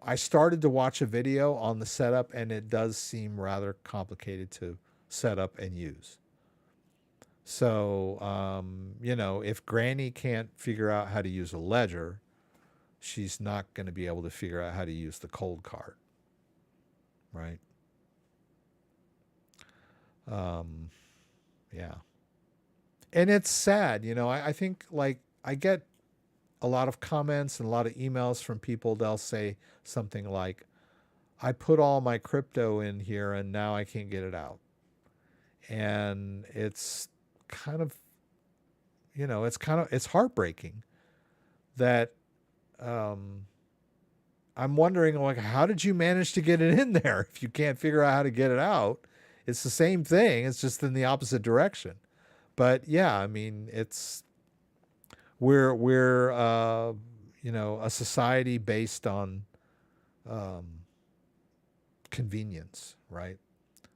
I started to watch a video on the setup, and it does seem rather complicated to set up and use. So, if Granny can't figure out how to use a ledger, she's not going to be able to figure out how to use the cold card, right? Yeah. And it's sad, I think, like, I get a lot of comments and a lot of emails from people. They'll say something like, I put all my crypto in here and now I can't get it out. And it's kind of, it's heartbreaking that I'm wondering, like, how did you manage to get it in there if you can't figure out how to get it out? It's the same thing. It's just in the opposite direction. But yeah, I mean, we're a society based on convenience, right?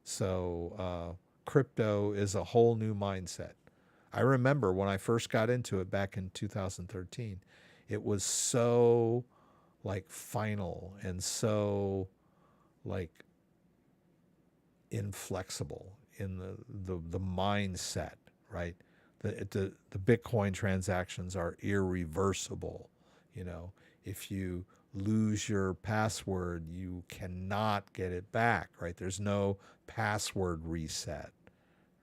So crypto is a whole new mindset. I remember when I first got into it back in 2013, it was so, like, final and so, like, inflexible in the mindset, right? The Bitcoin transactions are irreversible. If you lose your password, you cannot get it back, right? There's no password reset,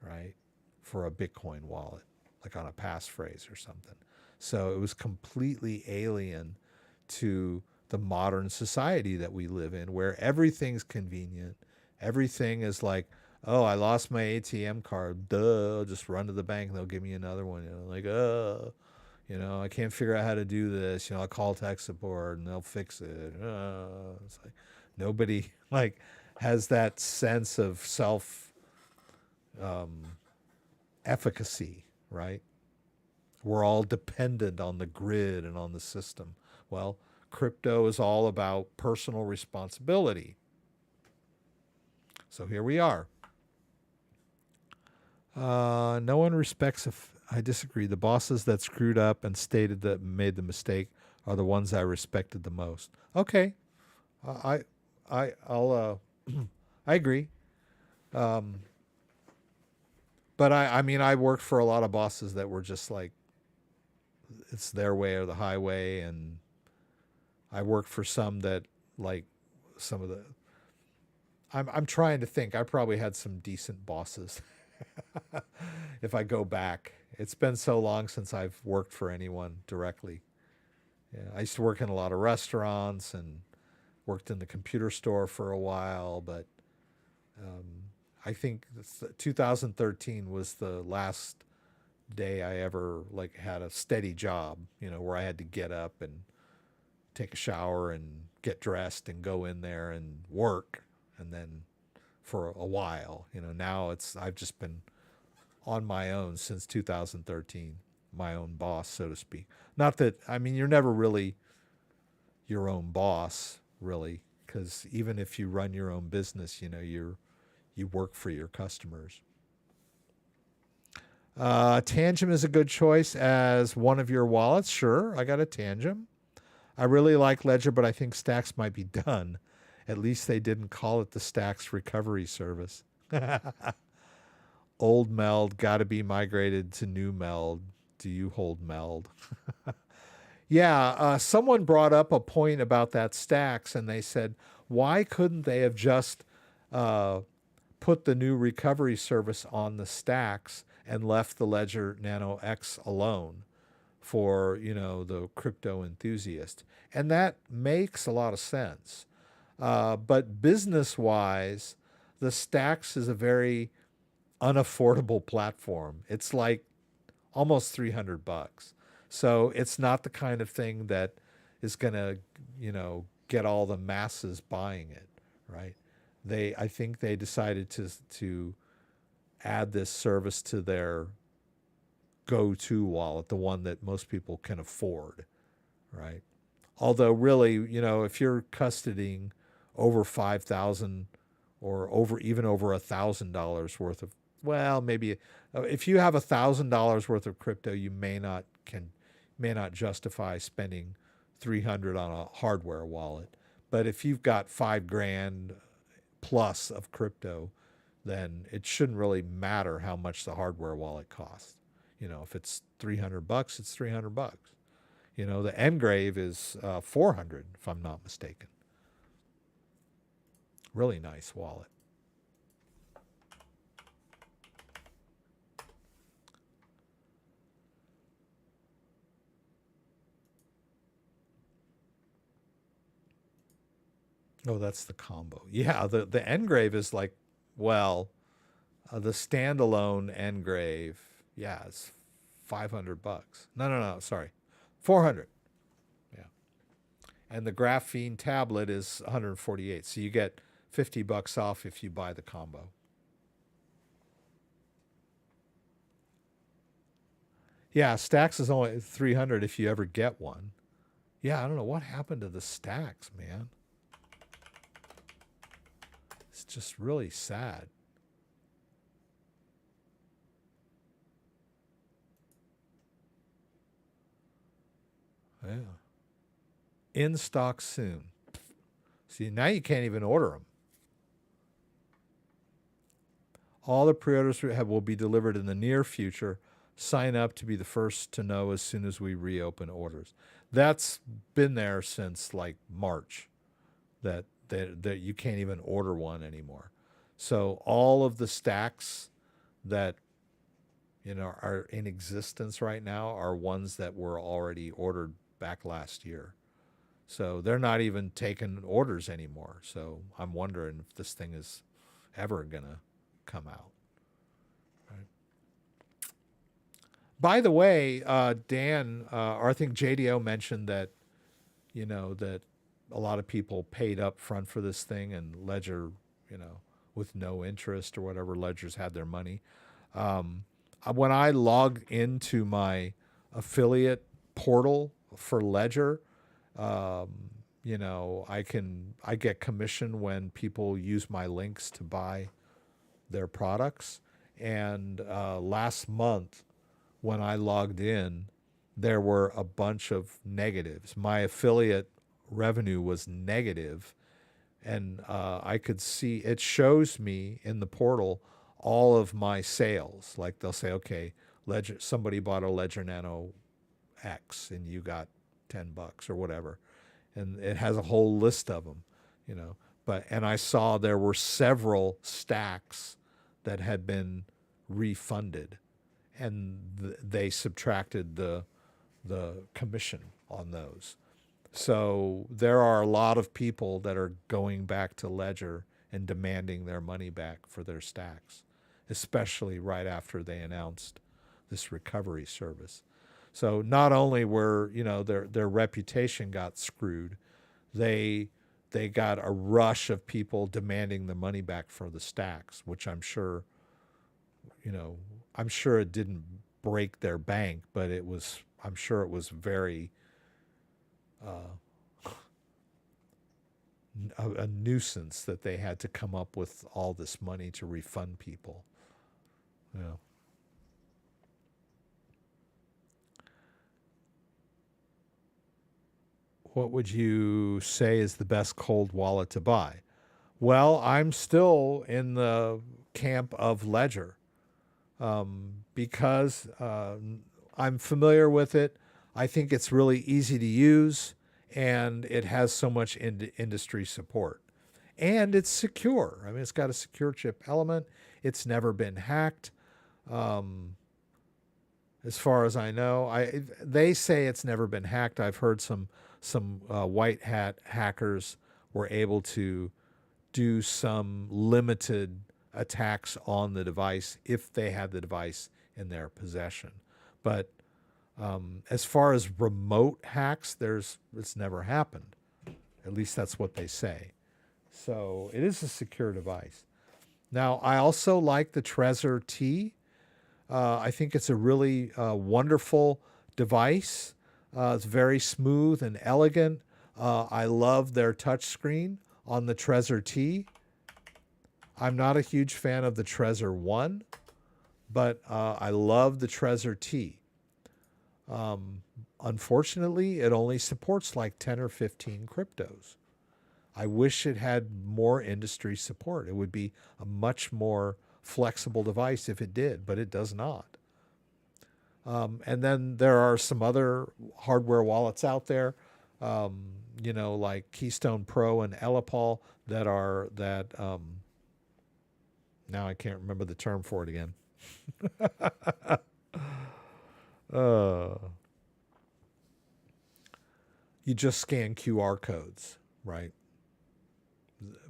right, for a Bitcoin wallet, like on a passphrase or something. So it was completely alien to the modern society that we live in, where everything's convenient. Everything is like, oh, I lost my ATM card. Duh, I'll just run to the bank and they'll give me another one. I can't figure out how to do this. I'll call tech support and they'll fix it. It's like nobody, like, has that sense of self efficacy, right? We're all dependent on the grid and on the system. Well, crypto is all about personal responsibility. So here we are. No one respects. I disagree. The bosses that screwed up and stated that made the mistake are the ones I respected the most. Okay, I'll I agree. But I worked for a lot of bosses that were just like, it's their way or the highway, and I worked for some that, like, some of the. I'm trying to think. I probably had some decent bosses. If I go back, it's been so long since I've worked for anyone directly. Yeah, I used to work in a lot of restaurants and worked in the computer store for a while, but I think 2013 was the last day I ever like had a steady job, where I had to get up and take a shower and get dressed and go in there and work, and then for a while, now I've just been on my own since 2013, my own boss, so to speak. Not that, I mean, you're never really your own boss, really, because even if you run your own business, you work for your customers. Tangent is a good choice as one of your wallets. Sure, I got a Tangent. I really like Ledger, but I think Stacks might be done. At least they didn't call it the Stacks Recovery Service. Old Meld got to be migrated to new Meld. Do you hold Meld? Yeah, someone brought up a point about that Stacks, and they said, why couldn't they have just put the new recovery service on the Stacks and left the Ledger Nano X alone for, the crypto enthusiast? And that makes a lot of sense. But business-wise, the Stacks is a very unaffordable platform. It's like almost $300. So it's not the kind of thing that is going to, get all the masses buying it, right? I think they decided to add this service to their go-to wallet, the one that most people can afford, right? Although really, if you're custodying over 5,000 or even over $1,000 worth of, well, maybe if you have $1,000 worth of crypto, you may not justify spending 300 on a hardware wallet. But if you've got $5,000 plus of crypto, then it shouldn't really matter how much the hardware wallet costs. If it's $300, it's $300. The Engrave is 400, if I'm not mistaken. Really nice wallet. Oh, that's the combo. Yeah, the Engrave is like, well, the standalone Engrave, yeah, it's $500. No, sorry, 400. Yeah, and the graphene tablet is 148. So you get $50 off if you buy the combo. Yeah, Stacks is only 300 if you ever get one. Yeah, I don't know what happened to the Stacks, man. It's just really sad. Yeah. In stock soon. See, now you can't even order them. All the pre-orders will be delivered in the near future. Sign up to be the first to know as soon as we reopen orders. That's been there since like March, that you can't even order one anymore. So all of the Stacks that are in existence right now are ones that were already ordered back last year. So they're not even taking orders anymore. So I'm wondering if this thing is ever going to come out. Right. By the way, Dan, or I think JDO mentioned that, that a lot of people paid up front for this thing, and Ledger, with no interest or whatever, Ledger's had their money. When I log into my affiliate portal for Ledger, I get commission when people use my links to buy their products. And last month, when I logged in, there were a bunch of negatives. My affiliate revenue was negative, and I could see, it shows me in the portal all of my sales. Like they'll say, okay, Ledger, somebody bought a Ledger Nano X and you got $10 or whatever. And it has a whole list of them, and I saw there were several Stacks that had been refunded, and they subtracted the the commission on those. So there are a lot of people that are going back to Ledger and demanding their money back for their stacks, especially right after they announced this recovery service. So not only were, their reputation got screwed, they got a rush of people demanding the money back for the stacks, which I'm sure it didn't break their bank, but I'm sure it was very a nuisance that they had to come up with all this money to refund people. Yeah. What would you say is the best cold wallet to buy? Well, I'm still in the camp of Ledger because I'm familiar with it. I think it's really easy to use, and it has so much industry support. And it's secure. I mean, it's got a secure chip element. It's never been hacked. As far as I know, they say it's never been hacked. I've heard some white hat hackers were able to do some limited attacks on the device if they had the device in their possession. But as far as remote hacks, it's never happened. At least that's what they say. So it is a secure device. Now, I also like the Trezor T. I think it's a really wonderful device. It's very smooth and elegant. I love their touch screen on the Trezor T. I'm not a huge fan of the Trezor 1, but I love the Trezor T. Unfortunately, it only supports like 10 or 15 cryptos. I wish it had more industry support. It would be a much more flexible device if it did, but it does not. And then there are some other hardware wallets out there, like Keystone Pro and Elipal that now I can't remember the term for it again. You just scan QR codes, right?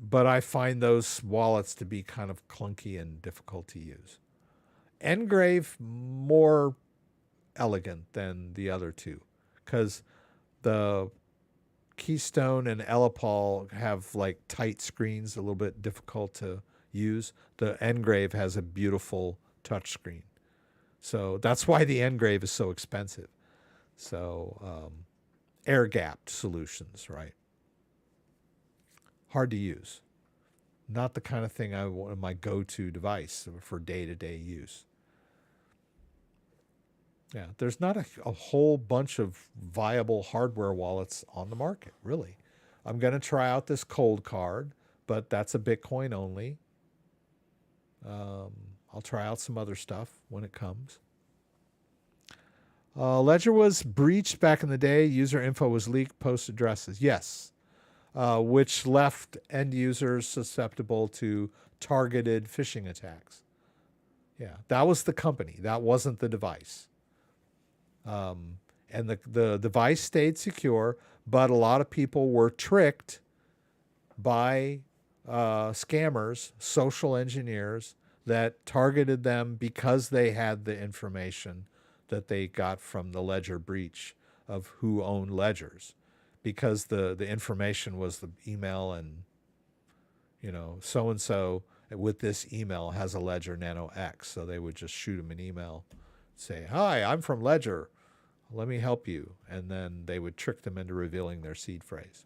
But I find those wallets to be kind of clunky and difficult to use. Engrave, more elegant than the other two, because the Keystone and Elipal have like tight screens, a little bit difficult to use. The Engrave has a beautiful touch screen. So that's why the Engrave is so expensive. So air-gapped solutions, right? Hard to use. Not the kind of thing I want my go-to device for day-to-day use. Yeah, there's not a whole bunch of viable hardware wallets on the market, really. I'm going to try out this Cold Card, but that's a Bitcoin only. I'll try out some other stuff when it comes. Ledger was breached back in the day. User info was leaked, post addresses. Yes. Which left end users susceptible to targeted phishing attacks. Yeah, that was the company. That wasn't the device. And the device stayed secure, but a lot of people were tricked by scammers, social engineers that targeted them because they had the information that they got from the Ledger breach of who owned ledgers. Because the information was the email and, so-and-so with this email has a Ledger Nano X. So they would just shoot them an email, say, "Hi, I'm from Ledger. Let me help you." And then they would trick them into revealing their seed phrase.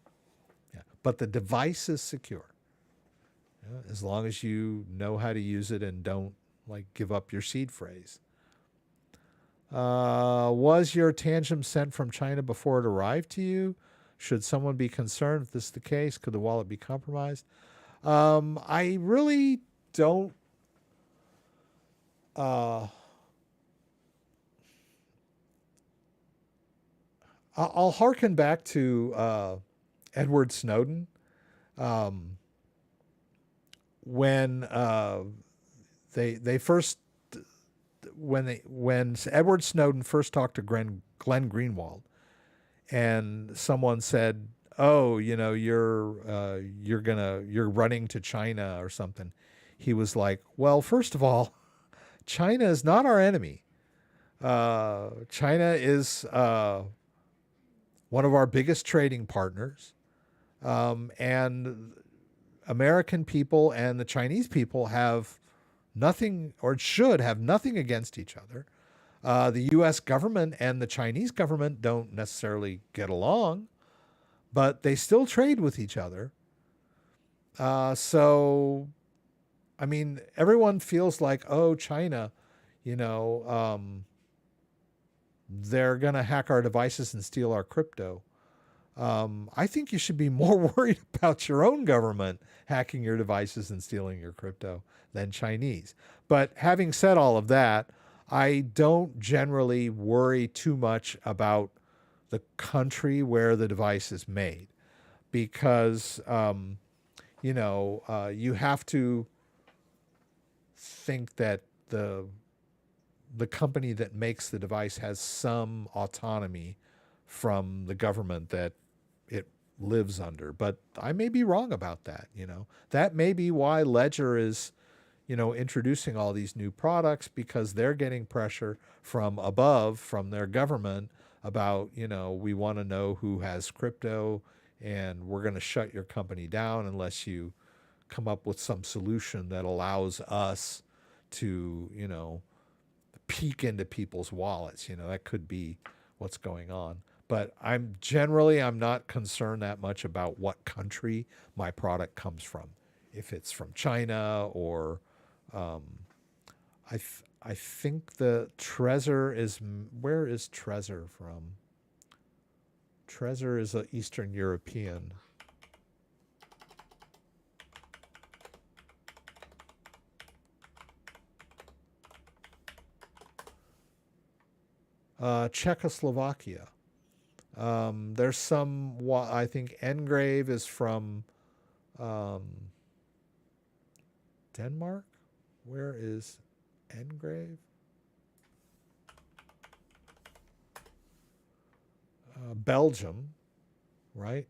Yeah. But the device is secure. As long as you know how to use it and don't give up your seed phrase. Was your Tangem sent from China before it arrived to you? Should someone be concerned if this is the case? Could the wallet be compromised? I really don't. I'll hearken back to Edward Snowden when they first when Edward Snowden first talked to Glenn Greenwald, and someone said, "Oh, you're running to China or something," he was like, "Well, first of all, China is not our enemy. China is one of our biggest trading partners, and American people and the Chinese people have nothing, or should have nothing, against each other. The U.S. government and the Chinese government don't necessarily get along, but they still trade with each other. So, I mean, everyone feels like, oh, China, they're going to hack our devices and steal our crypto. I think you should be more worried about your own government hacking your devices and stealing your crypto than Chinese. But having said all of that, I don't generally worry too much about the country where the device is made, because, you have to think that the company that makes the device has some autonomy from the government that it lives under. But I may be wrong about that. That may be why Ledger is, introducing all these new products, because they're getting pressure from above, from their government, about, we want to know who has crypto, and we're going to shut your company down unless you come up with some solution that allows us to, peek into people's wallets. That could be what's going on. But I'm not concerned that much about what country my product comes from. If it's from China, or I think the Trezor is, where is Trezor from? Trezor is an Eastern European. Czechoslovakia. There's some, I think Engrave is from Denmark. Where is Engrave? Belgium, right?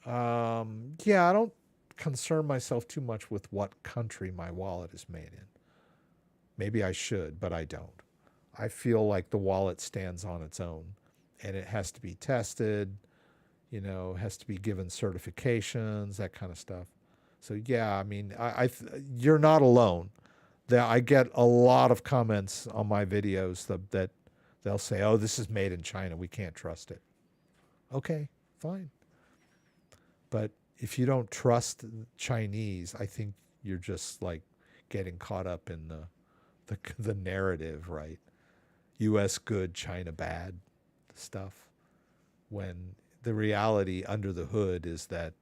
Yeah, I don't concern myself too much with what country my wallet is made in. Maybe I should, but I don't. I feel like the wallet stands on its own, and it has to be tested, has to be given certifications, that kind of stuff. So yeah, I mean, you're not alone. I get a lot of comments on my videos that they'll say, "Oh, this is made in China. We can't trust it." Okay, fine. But if you don't trust Chinese, I think you're just like getting caught up in the narrative, right? U.S. good, China bad stuff, when the reality under the hood is that,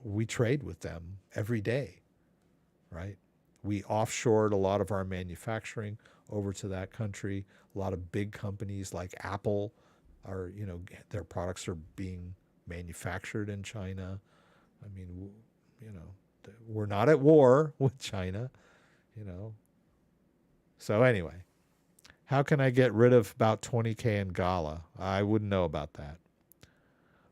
we trade with them every day, right? We offshored a lot of our manufacturing over to that country. A lot of big companies like Apple are, their products are being manufactured in China. I mean, we're not at war with China, So anyway, how can I get rid of about 20K in Gala? I wouldn't know about that.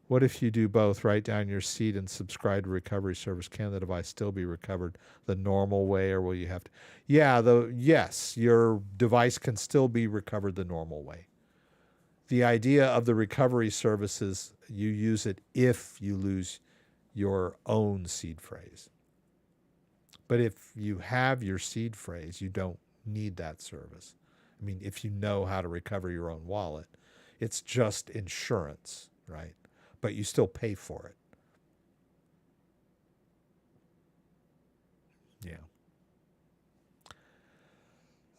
What if you do both? Write down your seed and subscribe to recovery service. Can the device still be recovered the normal way, or will you have to? Yeah, yes, your device can still be recovered the normal way. The idea of the recovery service is you use it if you lose your own seed phrase. But if you have your seed phrase, you don't need that service. I mean, if you know how to recover your own wallet, it's just insurance, right? But you still pay for it.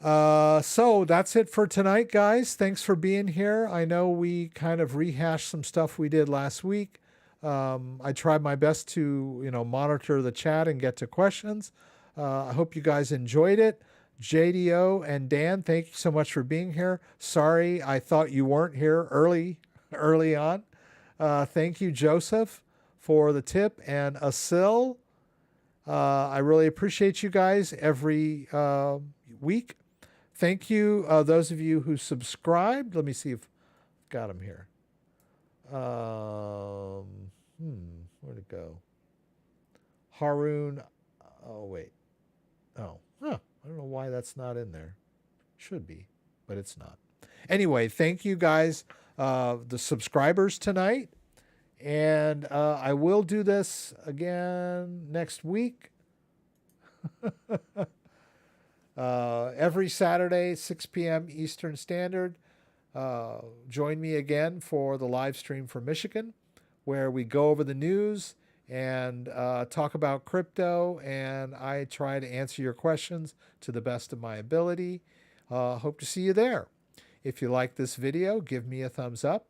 Yeah. So that's it for tonight, guys. Thanks for being here. I know we kind of rehashed some stuff we did last week. I tried my best to, monitor the chat and get to questions. I hope you guys enjoyed it. JDO and Dan, thank you so much for being here. Sorry, I thought you weren't here early on. Thank you, Joseph, for the tip, and Asil. I really appreciate you guys every week. Thank you, those of you who subscribed. Let me see if I've got them here. Where'd it go? Haroon. Oh, wait. Oh, huh. I don't know why that's not in there. Should be, but it's not. Anyway, thank you guys, the subscribers tonight. And I will do this again next week. Every Saturday, 6 p.m. Eastern Standard. Join me again for the live stream from Michigan, where we go over the news and talk about crypto, and I try to answer your questions to the best of my ability. Hope to see you there. If you like this video, give me a thumbs up.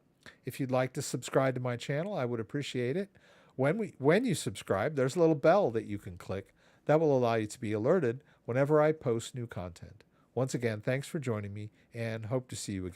If you'd like to subscribe to my channel, I would appreciate it. When you subscribe, there's a little bell that you can click that will allow you to be alerted whenever I post new content. Once again, thanks for joining me, and hope to see you again.